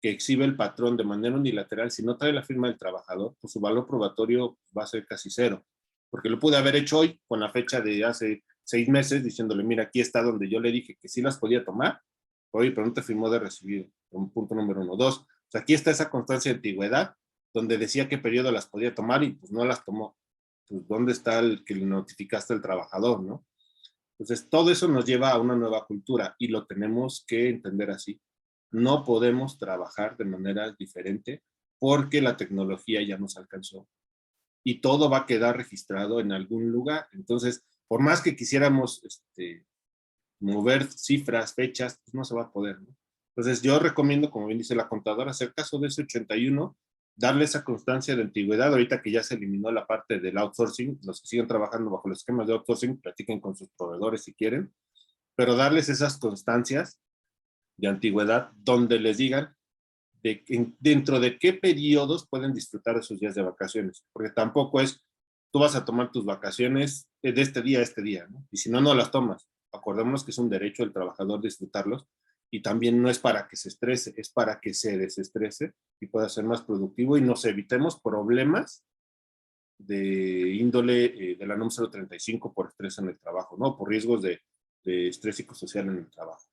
que exhibe el patrón de manera unilateral, si no trae la firma del trabajador, pues su valor probatorio va a ser casi cero. Porque lo pude haber hecho hoy con la fecha de hace 6 meses, diciéndole, mira, aquí está donde yo le dije que sí las podía tomar, oye, pero no te firmó de recibido. Punto número 1. 2, o sea, aquí está esa constancia de antigüedad, donde decía qué periodo las podía tomar y pues no las tomó. Pues, ¿dónde está el que le notificaste al trabajador, no? Entonces, todo eso nos lleva a una nueva cultura y lo tenemos que entender así. No podemos trabajar de manera diferente porque la tecnología ya nos alcanzó y todo va a quedar registrado en algún lugar. Entonces, por más que quisiéramos mover cifras, fechas, pues no se va a poder, ¿no? Entonces yo recomiendo, como bien dice la contadora, hacer caso de ese 81, darle esa constancia de antigüedad, ahorita que ya se eliminó la parte del outsourcing, los que siguen trabajando bajo los esquemas de outsourcing, platiquen con sus proveedores si quieren, pero darles esas constancias de antigüedad donde les digan dentro de qué periodos pueden disfrutar de sus días de vacaciones, porque tampoco es, tú vas a tomar tus vacaciones de este día a este día, ¿no? Y si no, no las tomas. Acordémonos que es un derecho del trabajador disfrutarlos, y también no es para que se estrese, es para que se desestrese y pueda ser más productivo y nos evitemos problemas de índole de la NOM 035 por estrés en el trabajo, ¿no? Por riesgos de estrés psicosocial en el trabajo.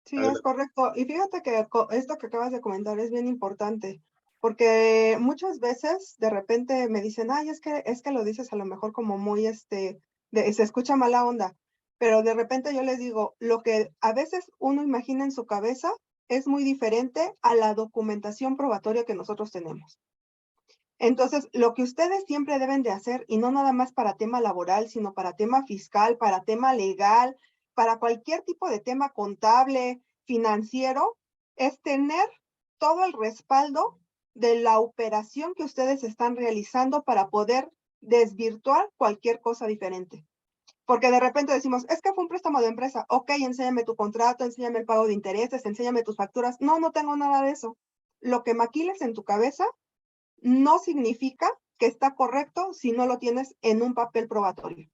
Sí, es correcto. Y fíjate que esto que acabas de comentar es bien importante, porque muchas veces de repente me dicen, ay, es que lo dices a lo mejor como muy, se escucha mala onda, pero de repente yo les digo, lo que a veces uno imagina en su cabeza es muy diferente a la documentación probatoria que nosotros tenemos. Entonces, lo que ustedes siempre deben de hacer, y no nada más para tema laboral, sino para tema fiscal, para tema legal, para cualquier tipo de tema contable, financiero, es tener todo el respaldo de la operación que ustedes están realizando para poder desvirtuar cualquier cosa diferente. Porque de repente decimos, es que fue un préstamo de empresa. Ok, enséñame tu contrato, enséñame el pago de intereses, enséñame tus facturas. No, no tengo nada de eso. Lo que maquiles en tu cabeza no significa que está correcto si no lo tienes en un papel probatorio.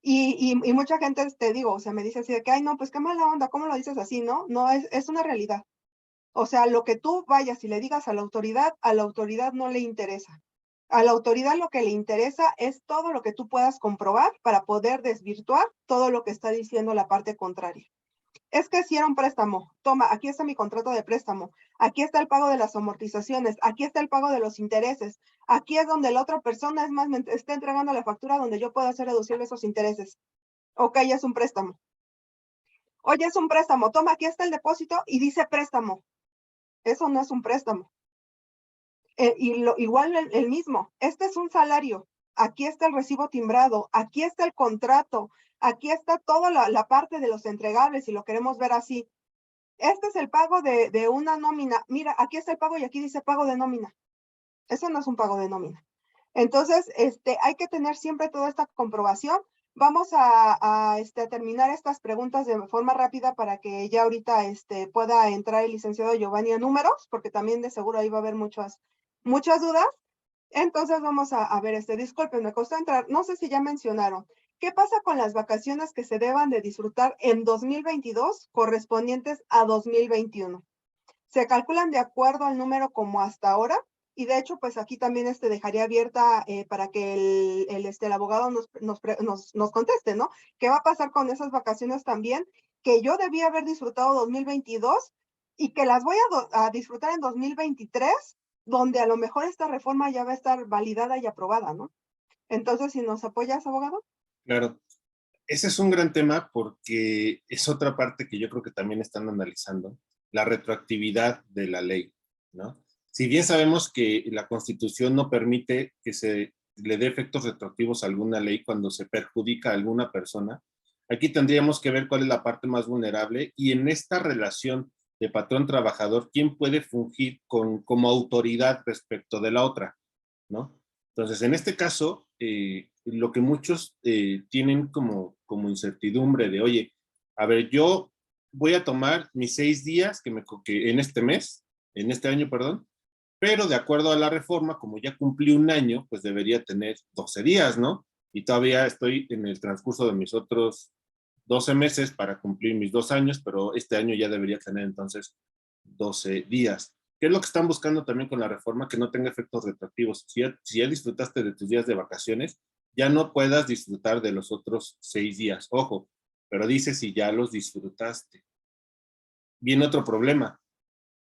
Y mucha gente, te digo, o sea, me dice así de que, ay, no, pues qué mala onda, ¿cómo lo dices así, no? No, es una realidad. O sea, lo que tú vayas y le digas a la autoridad no le interesa. A la autoridad lo que le interesa es todo lo que tú puedas comprobar para poder desvirtuar todo lo que está diciendo la parte contraria. Es que si era un préstamo, toma, aquí está mi contrato de préstamo, aquí está el pago de las amortizaciones, aquí está el pago de los intereses, aquí es donde la otra persona, es más, me está entregando la factura donde yo puedo hacer deducible esos intereses. Ok, es un préstamo. Oye, es un préstamo, toma, aquí está el depósito y dice préstamo. Eso no es un préstamo. Igual el mismo, este es un salario, aquí está el recibo timbrado, aquí está el contrato, aquí está toda la parte de los entregables, si lo queremos ver así. Este es el pago de una nómina. Mira, aquí está el pago y aquí dice pago de nómina. Eso no es un pago de nómina. Entonces, hay que tener siempre toda esta comprobación. Vamos a terminar estas preguntas de forma rápida para que ya ahorita pueda entrar el licenciado Giovanni a números, porque también de seguro ahí va a haber muchas dudas. Entonces vamos a ver, disculpen, me costó entrar, no sé si ya mencionaron, ¿qué pasa con las vacaciones que se deban de disfrutar en 2022 correspondientes a 2021? Se calculan de acuerdo al número como hasta ahora, y de hecho, pues aquí también dejaría abierta para que el abogado nos conteste, ¿no? ¿Qué va a pasar con esas vacaciones también que yo debía haber disfrutado 2022 y que las voy a disfrutar en 2023, donde a lo mejor esta reforma ya va a estar validada y aprobada, ¿no? Entonces, si nos apoyas, abogado. Claro, ese es un gran tema porque es otra parte que yo creo que también están analizando, la retroactividad de la ley, ¿no? Si bien sabemos que la Constitución no permite que se le dé efectos retroactivos a alguna ley cuando se perjudica a alguna persona, aquí tendríamos que ver cuál es la parte más vulnerable y en esta relación de patrón-trabajador, quién puede fungir como autoridad respecto de la otra, ¿no? Entonces, en este caso, lo que muchos tienen como incertidumbre de, oye, a ver, yo voy a tomar mis 6 días que en este mes, en este año, perdón, pero de acuerdo a la reforma, como ya cumplí un año, pues debería tener 12 días, ¿no? Y todavía estoy en el transcurso de mis otros 12 meses para cumplir mis 2 años, pero este año ya debería tener entonces 12 días. ¿Qué es lo que están buscando también con la reforma? Que no tenga efectos retroactivos. Si ya disfrutaste de tus días de vacaciones, ya no puedas disfrutar de los otros 6 días. Ojo, pero dice si ya los disfrutaste. Viene otro problema,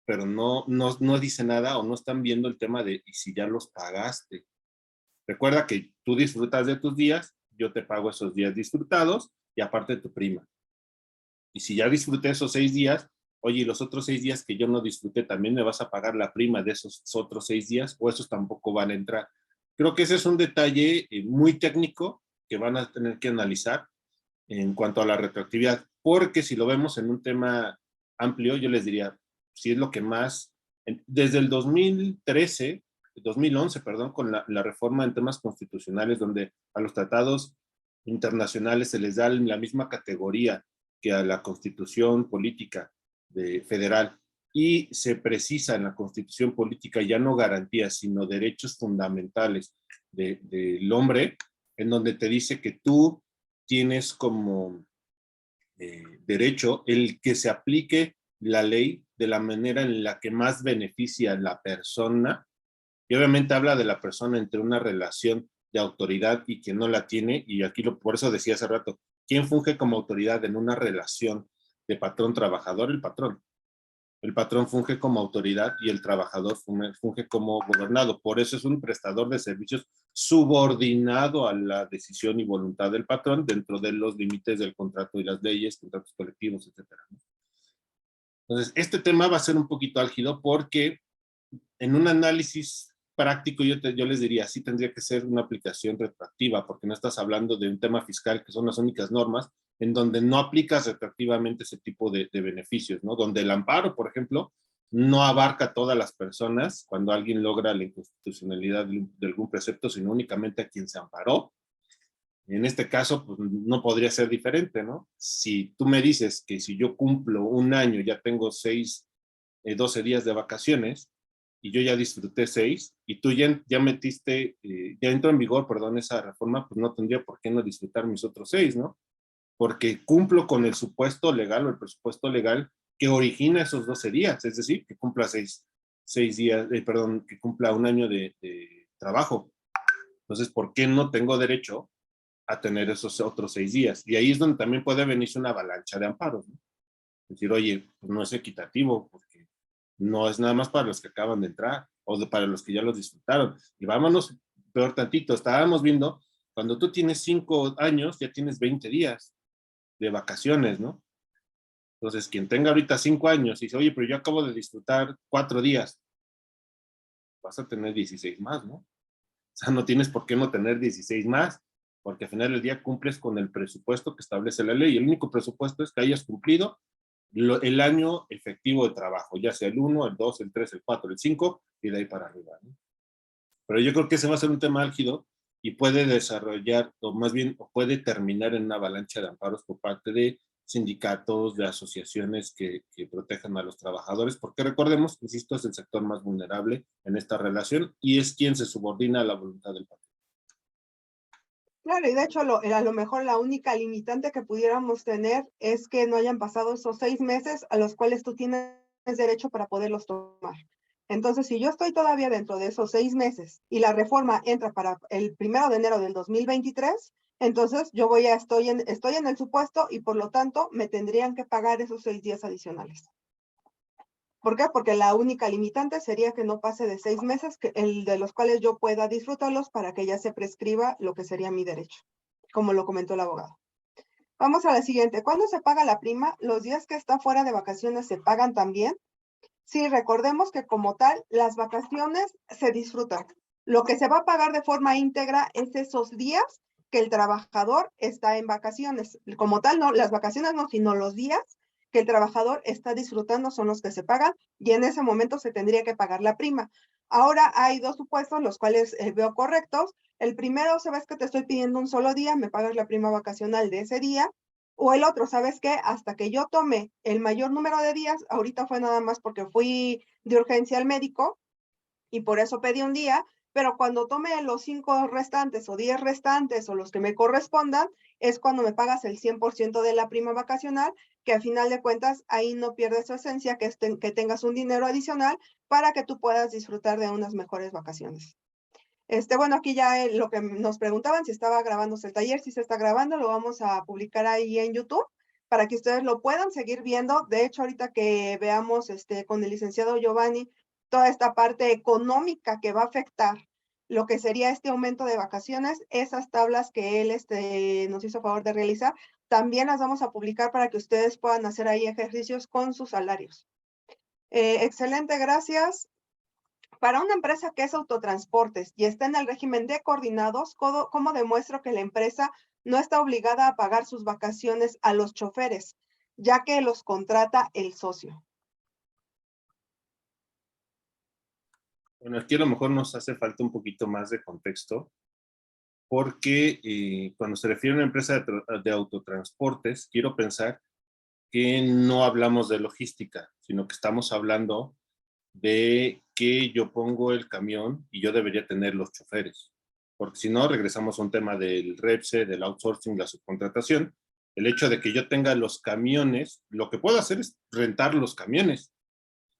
pero no dice nada o no están viendo el tema de y si ya los pagaste. Recuerda que tú disfrutas de tus días, yo te pago esos días disfrutados y aparte tu prima. Y si ya disfruté esos 6 días, oye, y los otros 6 días que yo no disfruté, ¿también me vas a pagar la prima de esos otros 6 días o esos tampoco van a entrar? Creo que ese es un detalle muy técnico que van a tener que analizar en cuanto a la retroactividad, porque si lo vemos en un tema amplio, yo les diría, si es lo que más, desde el 2013, 2011, perdón, con la reforma en temas constitucionales, donde a los tratados internacionales se les da la misma categoría que a la Constitución política federal, y se precisa en la Constitución política ya no garantías, sino derechos fundamentales del hombre, en donde te dice que tú tienes como derecho el que se aplique la ley de la manera en la que más beneficia a la persona, y obviamente habla de la persona entre una relación de autoridad y quien no la tiene, y aquí por eso decía hace rato, ¿quién funge como autoridad en una relación de patrón-trabajador? El patrón. El patrón funge como autoridad y el trabajador funge como gobernado. Por eso es un prestador de servicios subordinado a la decisión y voluntad del patrón dentro de los límites del contrato y las leyes, contratos colectivos, etc. Entonces, este tema va a ser un poquito álgido porque en un análisis práctico yo les diría, sí tendría que ser una aplicación retroactiva, porque no estás hablando de un tema fiscal, que son las únicas normas, en donde no aplicas retroactivamente ese tipo de beneficios, ¿no? Donde el amparo, por ejemplo, no abarca a todas las personas cuando alguien logra la inconstitucionalidad de algún precepto, sino únicamente a quien se amparó. En este caso, pues no podría ser diferente, ¿no? Si tú me dices que si yo cumplo un año, ya tengo 12 días de vacaciones, y yo ya disfruté 6, y tú ya metiste, ya entró en vigor, perdón, esa reforma, pues no tendría por qué no disfrutar mis otros 6, ¿no? Porque cumplo con el supuesto legal o el presupuesto legal que origina esos 12 días, es decir, que cumpla 6 días, perdón, que cumpla un año de trabajo. Entonces, ¿por qué no tengo derecho a tener esos otros 6 días? Y ahí es donde también puede venirse una avalancha de amparos, ¿no? Es decir, oye, pues no es equitativo, porque no es nada más para los que acaban de entrar o para los que ya los disfrutaron. Y vámonos peor tantito, estábamos viendo, cuando tú tienes 5 años, ya tienes 20 días de vacaciones, ¿no? Entonces, quien tenga ahorita 5 años y dice, oye, pero yo acabo de disfrutar 4 días, vas a tener 16 más, ¿no? O sea, no tienes por qué no tener 16 más, porque al final del día cumples con el presupuesto que establece la ley. El único presupuesto es que hayas cumplido el año efectivo de trabajo, ya sea el 1, el 2, el 3, el 4, el 5, y de ahí para arriba, ¿no? Pero yo creo que ese va a ser un tema álgido y puede desarrollar, o más bien, o puede terminar en una avalancha de amparos por parte de sindicatos, de asociaciones que protejan a los trabajadores, porque recordemos, insisto, es el sector más vulnerable en esta relación y es quien se subordina a la voluntad del patrón. Claro, y de hecho a lo mejor la única limitante que pudiéramos tener es que no hayan pasado esos 6 meses a los cuales tú tienes derecho para poderlos tomar. Entonces, si yo estoy todavía dentro de esos 6 meses y la reforma entra para el 1 de enero del 2023, entonces yo estoy en el supuesto y por lo tanto me tendrían que pagar esos 6 días adicionales. ¿Por qué? Porque la única limitante sería que no pase de 6 meses, de los cuales yo pueda disfrutarlos para que ya se prescriba lo que sería mi derecho, como lo comentó el abogado. Vamos a la siguiente. ¿Cuándo se paga la prima? ¿Los días que está fuera de vacaciones se pagan también? Sí, recordemos que como tal, las vacaciones se disfrutan. Lo que se va a pagar de forma íntegra es esos días que el trabajador está en vacaciones. Como tal, no, las vacaciones no, sino los días que el trabajador está disfrutando son los que se pagan y en ese momento se tendría que pagar la prima. Ahora hay 2 supuestos, los cuales veo correctos. El primero, sabes que te estoy pidiendo un solo día, me pagas la prima vacacional de ese día. O el otro, ¿sabes qué? Hasta que yo tome el mayor número de días, ahorita fue nada más porque fui de urgencia al médico y por eso pedí un día, pero cuando tome los 5 restantes o 10 restantes o los que me correspondan, es cuando me pagas el 100% de la prima vacacional, que al final de cuentas ahí no pierdes su esencia, que tengas un dinero adicional para que tú puedas disfrutar de unas mejores vacaciones. Bueno, aquí ya lo que nos preguntaban, si estaba grabándose el taller, si se está grabando, lo vamos a publicar ahí en YouTube para que ustedes lo puedan seguir viendo. De hecho, ahorita que veamos con el licenciado Giovanni toda esta parte económica que va a afectar lo que sería este aumento de vacaciones, esas tablas que él nos hizo favor de realizar, también las vamos a publicar para que ustedes puedan hacer ahí ejercicios con sus salarios. Excelente, gracias. Para una empresa que es autotransportes y está en el régimen de coordinados, ¿cómo demuestro que la empresa no está obligada a pagar sus vacaciones a los choferes? ya que los contrata el socio. Bueno, aquí a lo mejor nos hace falta un poquito más de contexto, porque cuando se refiere a una empresa de autotransportes, quiero pensar que no hablamos de logística, sino que estamos hablando de que yo pongo el camión y yo debería tener los choferes. Porque si no, regresamos a un tema del REPSE, del outsourcing, la subcontratación. El hecho de que yo tenga los camiones, lo que puedo hacer es rentar los camiones.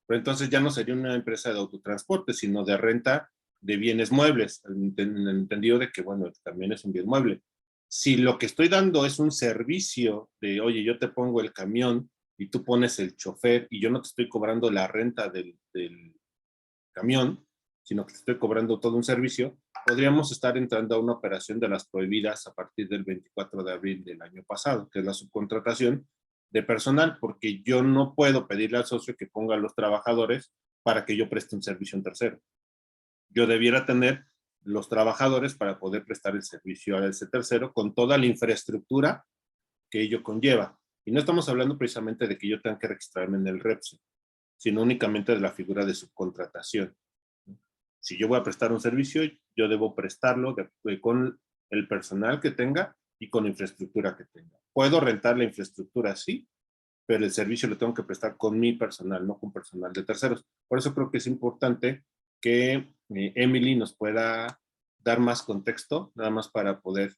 Pero entonces ya no sería una empresa de autotransporte, sino de renta de bienes muebles, en el entendido de que, bueno, el camión es un bien mueble. Si lo que estoy dando es un servicio de, oye, yo te pongo el camión y tú pones el chofer y yo no te estoy cobrando la renta del camión, sino que te estoy cobrando todo un servicio, podríamos estar entrando a una operación de las prohibidas a partir del 24 de abril del año pasado, que es la subcontratación de personal, porque yo no puedo pedirle al socio que ponga a los trabajadores para que yo preste un servicio a un tercero. Yo debiera tener los trabajadores para poder prestar el servicio a ese tercero con toda la infraestructura que ello conlleva. Y no estamos hablando precisamente de que yo tenga que registrarme en el REPSE, sino únicamente de la figura de subcontratación. Si yo voy a prestar un servicio, yo debo prestarlo con el personal que tenga y con la infraestructura que tenga. Puedo rentar la infraestructura, sí, pero el servicio lo tengo que prestar con mi personal, no con personal de terceros. Por eso creo que es importante que Emily nos pueda dar más contexto, nada más para poder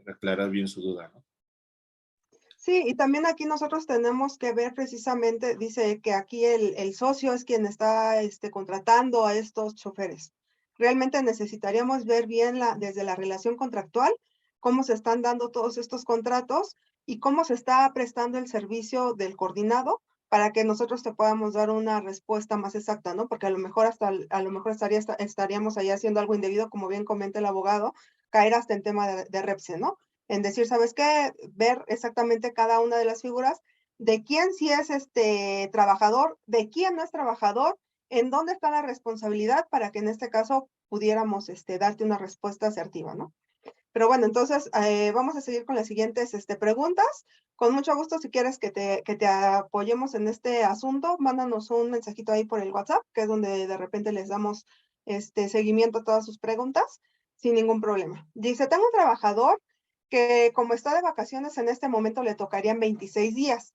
aclarar bien su duda, ¿no? Sí, y también aquí nosotros tenemos que ver precisamente, dice que aquí el socio es quien está contratando a estos choferes. Realmente necesitaríamos ver bien desde la relación contractual, cómo se están dando todos estos contratos y cómo se está prestando el servicio del coordinado para que nosotros te podamos dar una respuesta más exacta, ¿no? Porque a lo mejor a lo mejor estaríamos ahí haciendo algo indebido, como bien comenta el abogado, caer hasta en tema de REPSE, ¿no? En decir, ¿sabes qué? Ver exactamente cada una de las figuras, de quién sí es trabajador, de quién no es trabajador, en dónde está la responsabilidad para que en este caso pudiéramos darte una respuesta asertiva, ¿no? Pero bueno, entonces vamos a seguir con las siguientes preguntas. Con mucho gusto, si quieres que te apoyemos en este asunto, mándanos un mensajito ahí por el WhatsApp, que es donde de repente les damos seguimiento a todas sus preguntas, sin ningún problema. Dice, tengo un trabajador que como está de vacaciones en este momento le tocarían 26 días.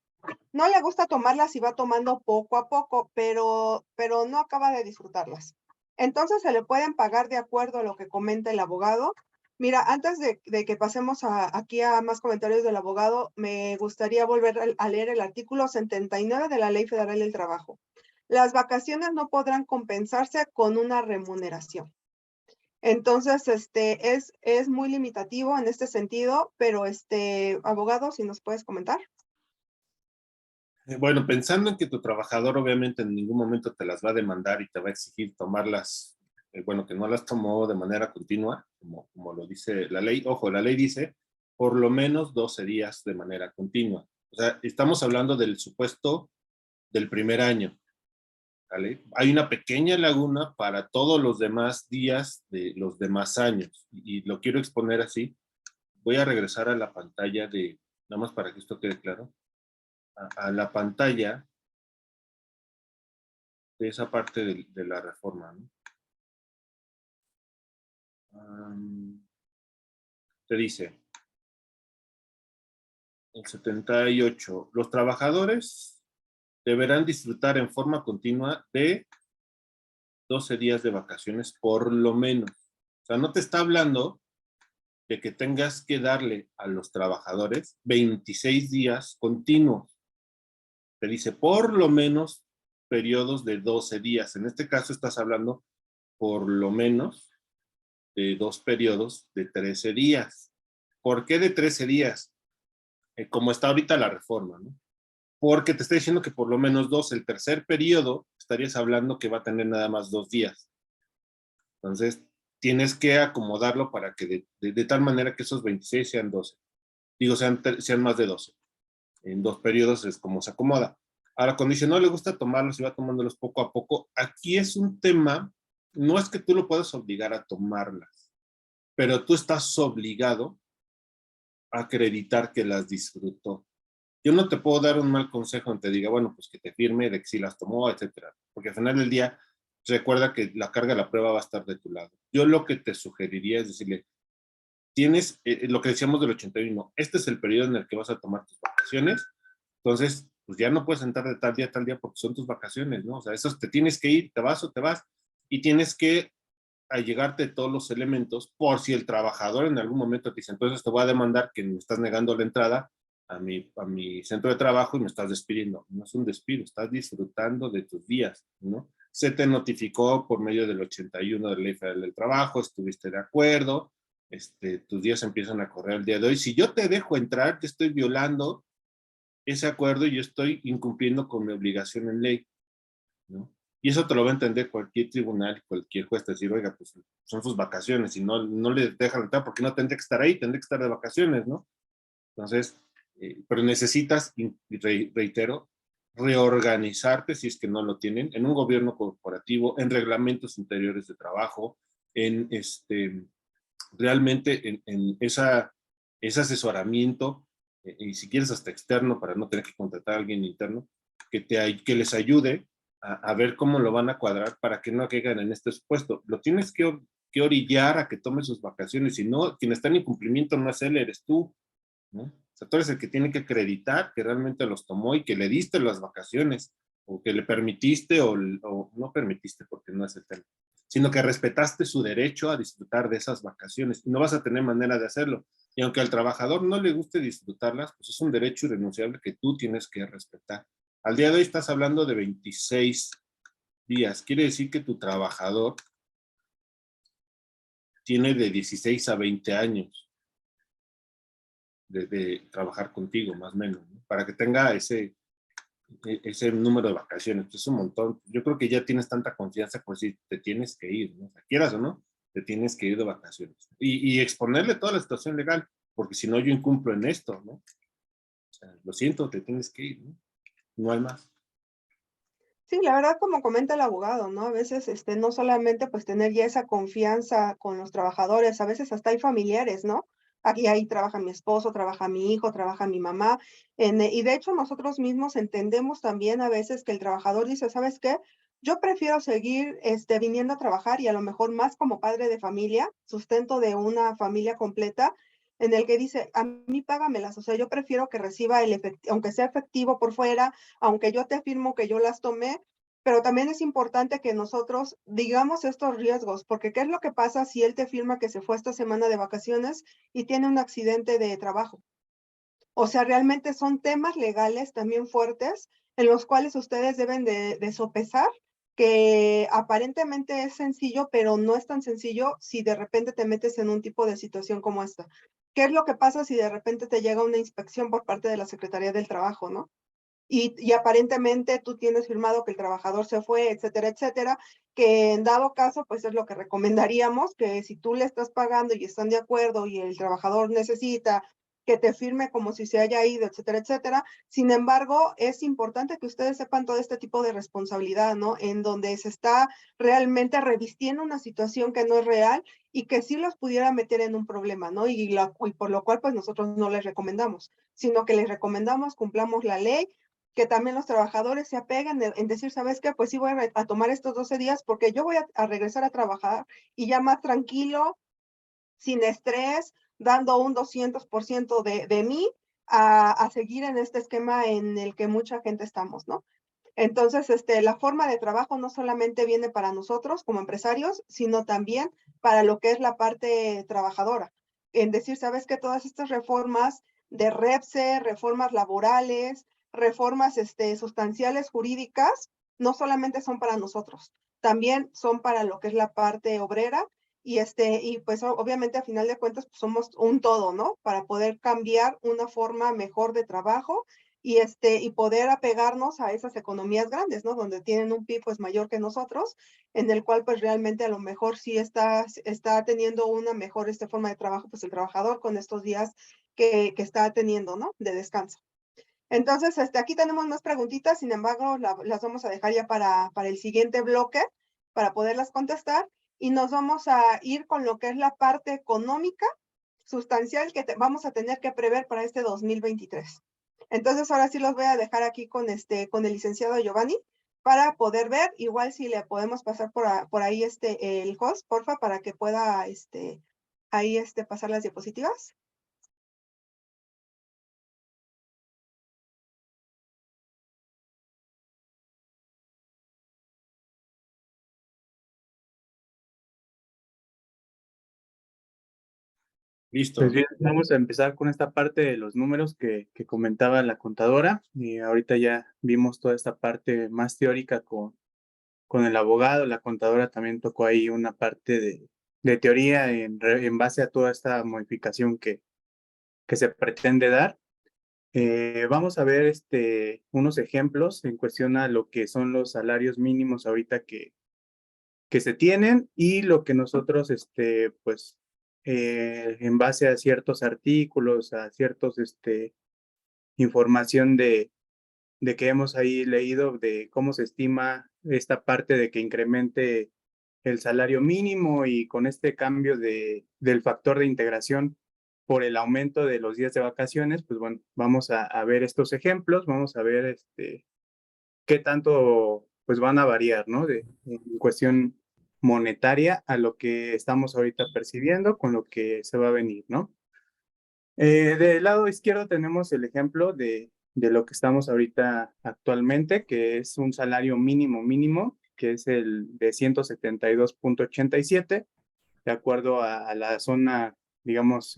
No le gusta tomarlas y va tomando poco a poco, pero no acaba de disfrutarlas. Entonces, ¿se le pueden pagar de acuerdo a lo que comenta el abogado? Mira, antes de que pasemos aquí a más comentarios del abogado, me gustaría volver a leer el artículo 79 de la Ley Federal del Trabajo. Las vacaciones no podrán compensarse con una remuneración. Entonces, es muy limitativo en este sentido, pero abogado, si nos puedes comentar. Bueno, pensando en que tu trabajador obviamente en ningún momento te las va a demandar y te va a exigir tomarlas, bueno, que no las tomó de manera continua, como lo dice la ley. Ojo, la ley dice por lo menos 12 días de manera continua. O sea, estamos hablando del supuesto del primer año, ¿vale? Hay una pequeña laguna para todos los demás días de los demás años. Y lo quiero exponer así. Voy a regresar a la pantalla nada más para que esto quede claro, a la pantalla de esa parte de la reforma, ¿no? Te dice, el 78, los trabajadores deberán disfrutar en forma continua de 12 días de vacaciones por lo menos. O sea, no te está hablando de que tengas que darle a los trabajadores 26 días continuos. Te dice por lo menos periodos de 12 días. En este caso estás hablando por lo menos de 2 periodos de 13 días. ¿Por qué de 13 días? Como está ahorita la reforma, ¿no? Porque te está diciendo que por lo menos 2, el tercer periodo, estarías hablando que va a tener nada más 2 días. Entonces, tienes que acomodarlo para que de tal manera que esos 26 sean 12. Digo, sean más de 12. En 2 periodos es como se acomoda. Ahora, cuando dice no le gusta tomarlos y va tomándolos poco a poco, aquí es un tema, no es que tú lo puedas obligar a tomarlas, pero tú estás obligado a acreditar que las disfrutó. Yo no te puedo dar un mal consejo donde te diga, bueno, pues que te firme de que sí las tomó, etcétera. Porque al final del día, recuerda que la carga de la prueba va a estar de tu lado. Yo lo que te sugeriría es decirle, tienes lo que decíamos del 81, este es el periodo en el que vas a tomar tus vacaciones, entonces, pues ya no puedes entrar de tal día a tal día porque son tus vacaciones, ¿no? O sea, esos te tienes que ir, te vas o te vas, y tienes que allegarte todos los elementos por si el trabajador en algún momento te dice, entonces te voy a demandar que me estás negando la entrada a mi centro de trabajo y me estás despidiendo. No es un despido, estás disfrutando de tus días, ¿no? Se te notificó por medio del 81 de la Ley Federal del Trabajo, estuviste de acuerdo, tus días empiezan a correr el día de hoy. Si yo te dejo entrar, te estoy violando ese acuerdo y yo estoy incumpliendo con mi obligación en ley, ¿no? Y eso te lo va a entender cualquier tribunal, cualquier juez, te decir, oiga, pues son sus vacaciones y no le dejan entrar porque no tendría que estar ahí, tendría que estar de vacaciones, ¿no? Entonces, pero necesitas, reitero, reorganizarte si es que no lo tienen, en un gobierno corporativo, en reglamentos interiores de trabajo, en realmente en ese asesoramiento, y si quieres hasta externo para no tener que contratar a alguien interno, que les ayude a ver cómo lo van a cuadrar para que no caigan en este supuesto. Lo tienes que orillar a que tome sus vacaciones, si no, quien está en incumplimiento no es él, eres tú, ¿no? O sea, tú eres el que tiene que acreditar que realmente los tomó y que le diste las vacaciones, o que le permitiste o no permitiste, porque no es el tema, sino que respetaste su derecho a disfrutar de esas vacaciones. Y no vas a tener manera de hacerlo. Y aunque al trabajador no le guste disfrutarlas, pues es un derecho irrenunciable que tú tienes que respetar. Al día de hoy estás hablando de 26 días. Quiere decir que tu trabajador tiene de 16 a 20 años de trabajar contigo, más o menos, ¿no? Para que tenga ese número de vacaciones. Pues es un montón. Yo creo que ya tienes tanta confianza por si te tienes que ir, ¿no? O sea, quieras o no, te tienes que ir de vacaciones. Y exponerle toda la situación legal, porque si no yo incumplo en esto, ¿no? O sea, lo siento, te tienes que ir, ¿no? No hay más. Sí, la verdad, como comenta el abogado, ¿no? A veces, no solamente pues tener ya esa confianza con los trabajadores, a veces hasta hay familiares, ¿no? Aquí ahí trabaja mi esposo, trabaja mi hijo, trabaja mi mamá, y de hecho nosotros mismos entendemos también a veces que el trabajador dice, ¿sabes qué? Yo prefiero seguir, viniendo a trabajar y a lo mejor más como padre de familia, sustento de una familia completa, en el que dice, a mí págamelas, o sea, yo prefiero que reciba aunque sea efectivo por fuera, aunque yo te afirmo que yo las tomé, pero también es importante que nosotros digamos estos riesgos, porque ¿qué es lo que pasa si él te firma que se fue esta semana de vacaciones y tiene un accidente de trabajo? O sea, realmente son temas legales también fuertes en los cuales ustedes deben de sopesar, que aparentemente es sencillo, pero no es tan sencillo si de repente te metes en un tipo de situación como esta. ¿Qué es lo que pasa si de repente te llega una inspección por parte de la Secretaría del Trabajo, no? Y aparentemente tú tienes firmado que el trabajador se fue, etcétera, que en dado caso, pues es lo que recomendaríamos, que si tú le estás pagando y están de acuerdo y el trabajador necesita que te firme como si se haya ido, etcétera. Sin embargo, es importante que ustedes sepan todo este tipo de responsabilidad, ¿no? En donde se está realmente revistiendo una situación que no es real y que sí los pudiera meter en un problema, ¿no? Y por lo cual, pues nosotros no les recomendamos, sino que les recomendamos cumplamos la ley, que también los trabajadores se apeguen en decir, ¿sabes qué? Pues sí voy a tomar estos 12 días porque yo voy a regresar a trabajar y ya más tranquilo, sin estrés, dando un 200% de mí a seguir en este esquema en el que mucha gente estamos, ¿no? Entonces, la forma de trabajo no solamente viene para nosotros como empresarios, sino también para lo que es la parte trabajadora. En decir, ¿sabes qué? Todas estas reformas de REPSE, reformas laborales, reformas, sustanciales jurídicas, no solamente son para nosotros, también son para lo que es la parte obrera y pues obviamente a final de cuentas pues somos un todo, ¿no? Para poder cambiar una forma mejor de trabajo y poder apegarnos a esas economías grandes, ¿no? Donde tienen un PIB pues mayor que nosotros, en el cual pues realmente a lo mejor sí está teniendo una mejor forma de trabajo, pues el trabajador con estos días que está teniendo, ¿no? De descanso. Entonces, aquí tenemos más preguntitas, sin embargo, las vamos a dejar ya para el siguiente bloque, para poderlas contestar, y nos vamos a ir con lo que es la parte económica sustancial que vamos a tener que prever para este 2023. Entonces, ahora sí los voy a dejar aquí con el licenciado Giovanni para poder ver. Igual si le podemos pasar por ahí el host, porfa, para que pueda ahí pasar las diapositivas. Listo. Pues bien, vamos a empezar con esta parte de los números que comentaba la contadora. Y ahorita ya vimos toda esta parte más teórica con el abogado. La contadora también tocó ahí una parte de teoría en base a toda esta modificación que se pretende dar. Vamos a ver unos ejemplos en cuestión a lo que son los salarios mínimos ahorita que se tienen y lo que nosotros, pues, en base a ciertos artículos, a ciertos, información de que hemos ahí leído de cómo se estima esta parte de que incremente el salario mínimo y con este cambio del factor de integración por el aumento de los días de vacaciones, pues bueno, vamos a ver estos ejemplos, vamos a ver qué tanto pues van a variar, ¿no? En cuestión monetaria a lo que estamos ahorita percibiendo con lo que se va a venir, ¿no? Del lado izquierdo tenemos el ejemplo de lo que estamos ahorita actualmente, que es un salario mínimo, que es el de 172.87, de acuerdo a la zona, digamos,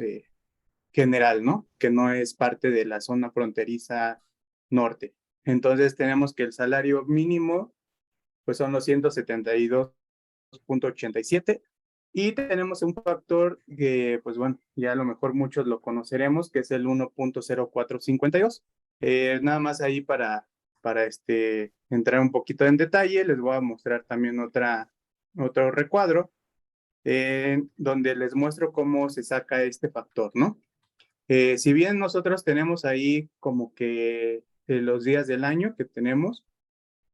general, ¿no? Que no es parte de la zona fronteriza norte. Entonces tenemos que el salario mínimo, pues son los 172.87 y tenemos un factor que, pues bueno, ya a lo mejor muchos lo conoceremos, que es el 1.0452. Nada más ahí para entrar un poquito en detalle, les voy a mostrar también otro recuadro donde les muestro cómo se saca este factor, ¿no? Si bien nosotros tenemos ahí como que los días del año que tenemos,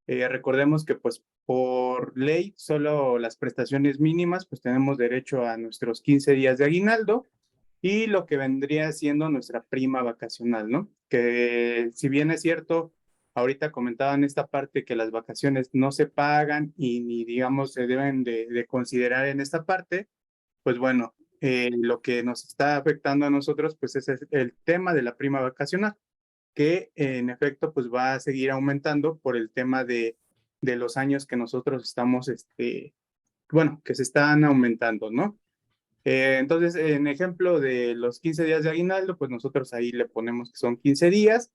recordemos que pues por ley solo las prestaciones mínimas pues tenemos derecho a nuestros 15 días de aguinaldo y lo que vendría siendo nuestra prima vacacional, ¿no? Que si bien es cierto, ahorita comentaban esta parte que las vacaciones no se pagan y ni digamos se deben de considerar en esta parte, pues bueno, lo que nos está afectando a nosotros pues es el tema de la prima vacacional que en efecto pues va a seguir aumentando por el tema de los años que nosotros estamos, bueno, que se están aumentando, ¿no? Entonces, en ejemplo de los 15 días de aguinaldo, pues nosotros ahí le ponemos que son 15 días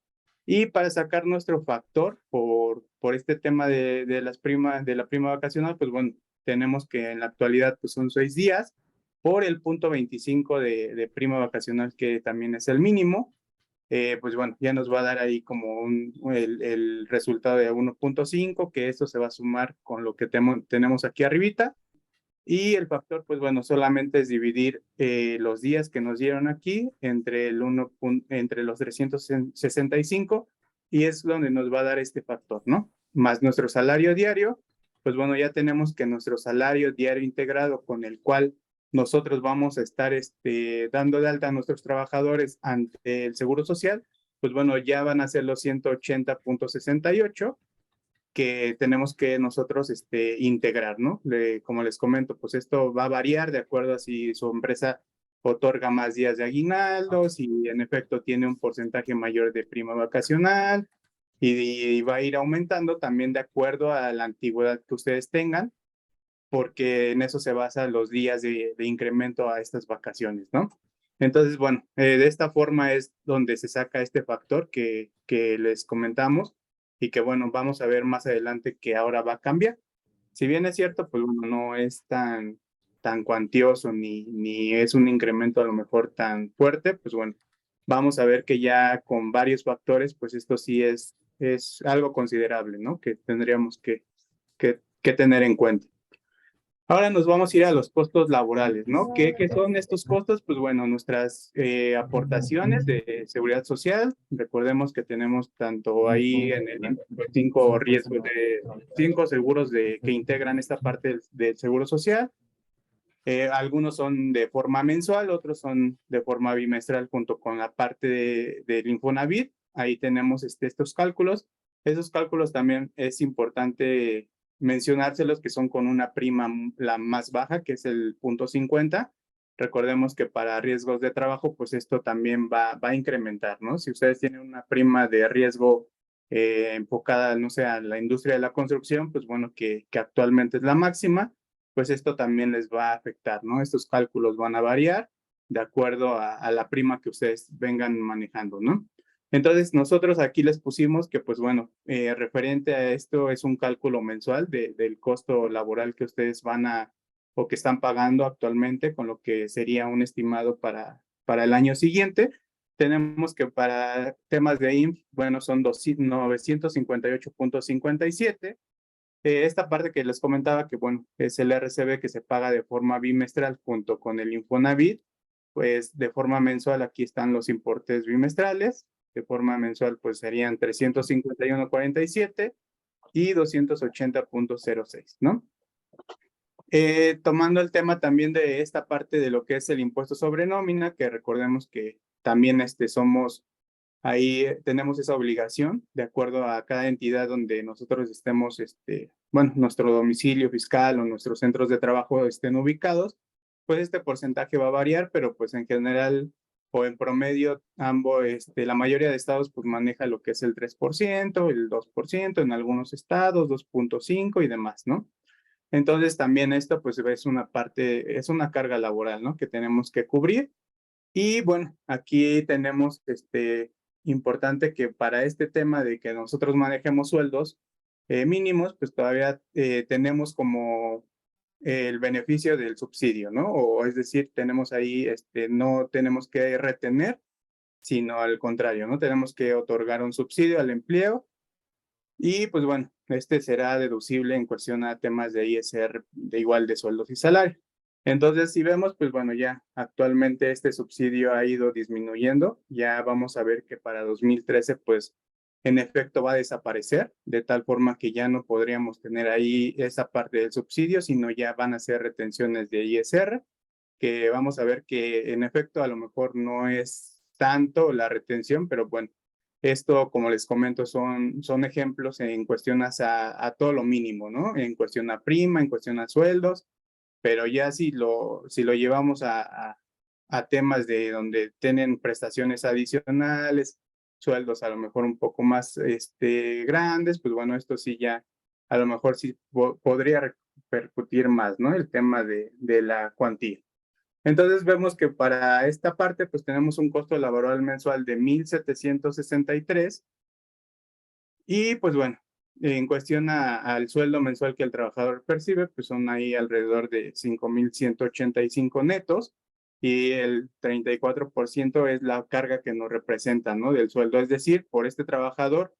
y para sacar nuestro factor por este tema de la prima vacacional, pues bueno, tenemos que en la actualidad pues son 6 días por el punto 25 de prima vacacional que también es el mínimo pues bueno, ya nos va a dar ahí como el resultado de 1.5, que esto se va a sumar con lo que tenemos aquí arribita. Y el factor, pues bueno, solamente es dividir los días que nos dieron aquí entre los 365 y es donde nos va a dar este factor, ¿no? Más nuestro salario diario, pues bueno, ya tenemos que nuestro salario diario integrado con el cual nosotros vamos a estar dando de alta a nuestros trabajadores ante el Seguro Social, pues bueno, ya van a ser los 180.68 que tenemos que nosotros integrar, ¿no? Como les comento, pues esto va a variar de acuerdo a si su empresa otorga más días de aguinaldo, si en efecto tiene un porcentaje mayor de prima vacacional y va a ir aumentando también de acuerdo a la antigüedad que ustedes tengan, porque en eso se basan los días de incremento a estas vacaciones, ¿no? Entonces, bueno, de esta forma es donde se saca este factor que les comentamos y que, bueno, vamos a ver más adelante que ahora va a cambiar. Si bien es cierto, pues bueno, no es tan cuantioso ni es un incremento a lo mejor tan fuerte, pues bueno, vamos a ver que ya con varios factores, pues esto sí es algo considerable, ¿no? Que tendríamos que tener en cuenta. Ahora nos vamos a ir a los costos laborales, ¿no? ¿Qué son estos costos? Pues bueno, nuestras aportaciones de seguridad social. Recordemos que tenemos tanto ahí en el cinco seguros que integran esta parte del seguro social. Algunos son de forma mensual, otros son de forma bimestral junto con la parte del Infonavit. ahí tenemos estos cálculos. Esos cálculos también es importante mencionárselos, que son con una prima la más baja, que es el 0.50. Recordemos que para riesgos de trabajo, pues esto también va a incrementar, ¿no? Si ustedes tienen una prima de riesgo enfocada, no sé, a la industria de la construcción, pues bueno, que actualmente es la máxima, pues esto también les va a afectar, ¿no? Estos cálculos van a variar de acuerdo a la prima que ustedes vengan manejando, ¿no? Entonces, nosotros aquí les pusimos que, pues bueno, referente a esto es un cálculo mensual del costo laboral que ustedes van a o que están pagando actualmente, con lo que sería un estimado para el año siguiente. Tenemos que para temas de IMSS, bueno, son 958.57. Esta parte que les comentaba que, bueno, es el RCB que se paga de forma bimestral junto con el Infonavit, pues de forma mensual aquí están los importes bimestrales. De forma mensual, pues serían 351.47 y 280.06, ¿no? Tomando el tema también de esta parte de lo que es el impuesto sobre nómina, que recordemos que también somos, ahí tenemos esa obligación de acuerdo a cada entidad donde nosotros estemos, bueno, nuestro domicilio fiscal o nuestros centros de trabajo estén ubicados, pues este porcentaje va a variar, pero pues en general o en promedio ambos, la mayoría de estados pues maneja lo que es el 3%, el 2%, en algunos estados 2.5 y demás, ¿no? Entonces también esto pues es una parte, es una carga laboral, ¿no? Que tenemos que cubrir. Y bueno, aquí tenemos importante que para este tema de que nosotros manejemos sueldos mínimos, pues todavía tenemos como el beneficio del subsidio, ¿no? O es decir, tenemos ahí, no tenemos que retener, sino al contrario, ¿no? Tenemos que otorgar un subsidio al empleo y pues bueno, será deducible en cuestión a temas de ISR de igual de sueldos y salario. Entonces, si vemos, pues bueno, ya actualmente este subsidio ha ido disminuyendo. Ya vamos a ver que para 2013, pues en efecto va a desaparecer, de tal forma que ya no podríamos tener ahí esa parte del subsidio, sino ya van a ser retenciones de ISR, que vamos a ver que en efecto a lo mejor no es tanto la retención, pero bueno, esto, como les comento, son ejemplos en cuestión a todo lo mínimo, ¿no? En cuestión a prima, en cuestión a sueldos, pero ya si lo llevamos a temas de donde tienen prestaciones adicionales, sueldos a lo mejor un poco más grandes, pues bueno, esto sí ya a lo mejor sí podría repercutir más, ¿no? El tema de la cuantía. Entonces vemos que para esta parte pues tenemos un costo laboral mensual de 1,763 y pues bueno, en cuestión al sueldo mensual que el trabajador percibe, pues son ahí alrededor de 5,185 netos y el 34% es la carga que nos representa, ¿no? Del sueldo, es decir, por este trabajador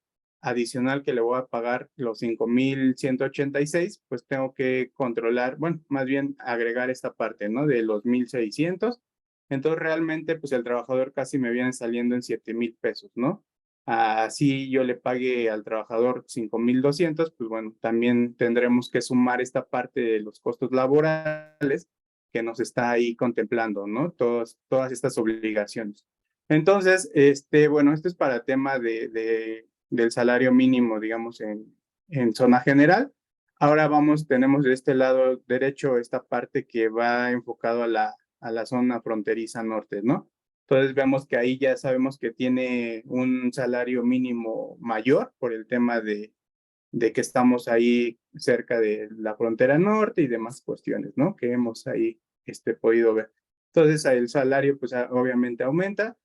adicional que le voy a pagar los 5,186, pues tengo que controlar, bueno, más bien agregar esta parte, ¿no? De los 1,600. Entonces realmente, pues el trabajador casi me viene saliendo en 7,000 pesos, ¿no? Así yo le pague al trabajador 5,200, pues bueno, también tendremos que sumar esta parte de los costos laborales que nos está ahí contemplando, ¿no? Todas estas obligaciones. Entonces, bueno, esto es para el tema del salario mínimo, digamos, en zona general. Ahora tenemos de este lado derecho esta parte que va enfocado a la zona fronteriza norte, ¿no? Entonces vemos que ahí ya sabemos que tiene un salario mínimo mayor por el tema de que estamos ahí cerca de la frontera norte y demás cuestiones, ¿no? Que hemos ahí podido ver. Entonces el salario pues obviamente aumenta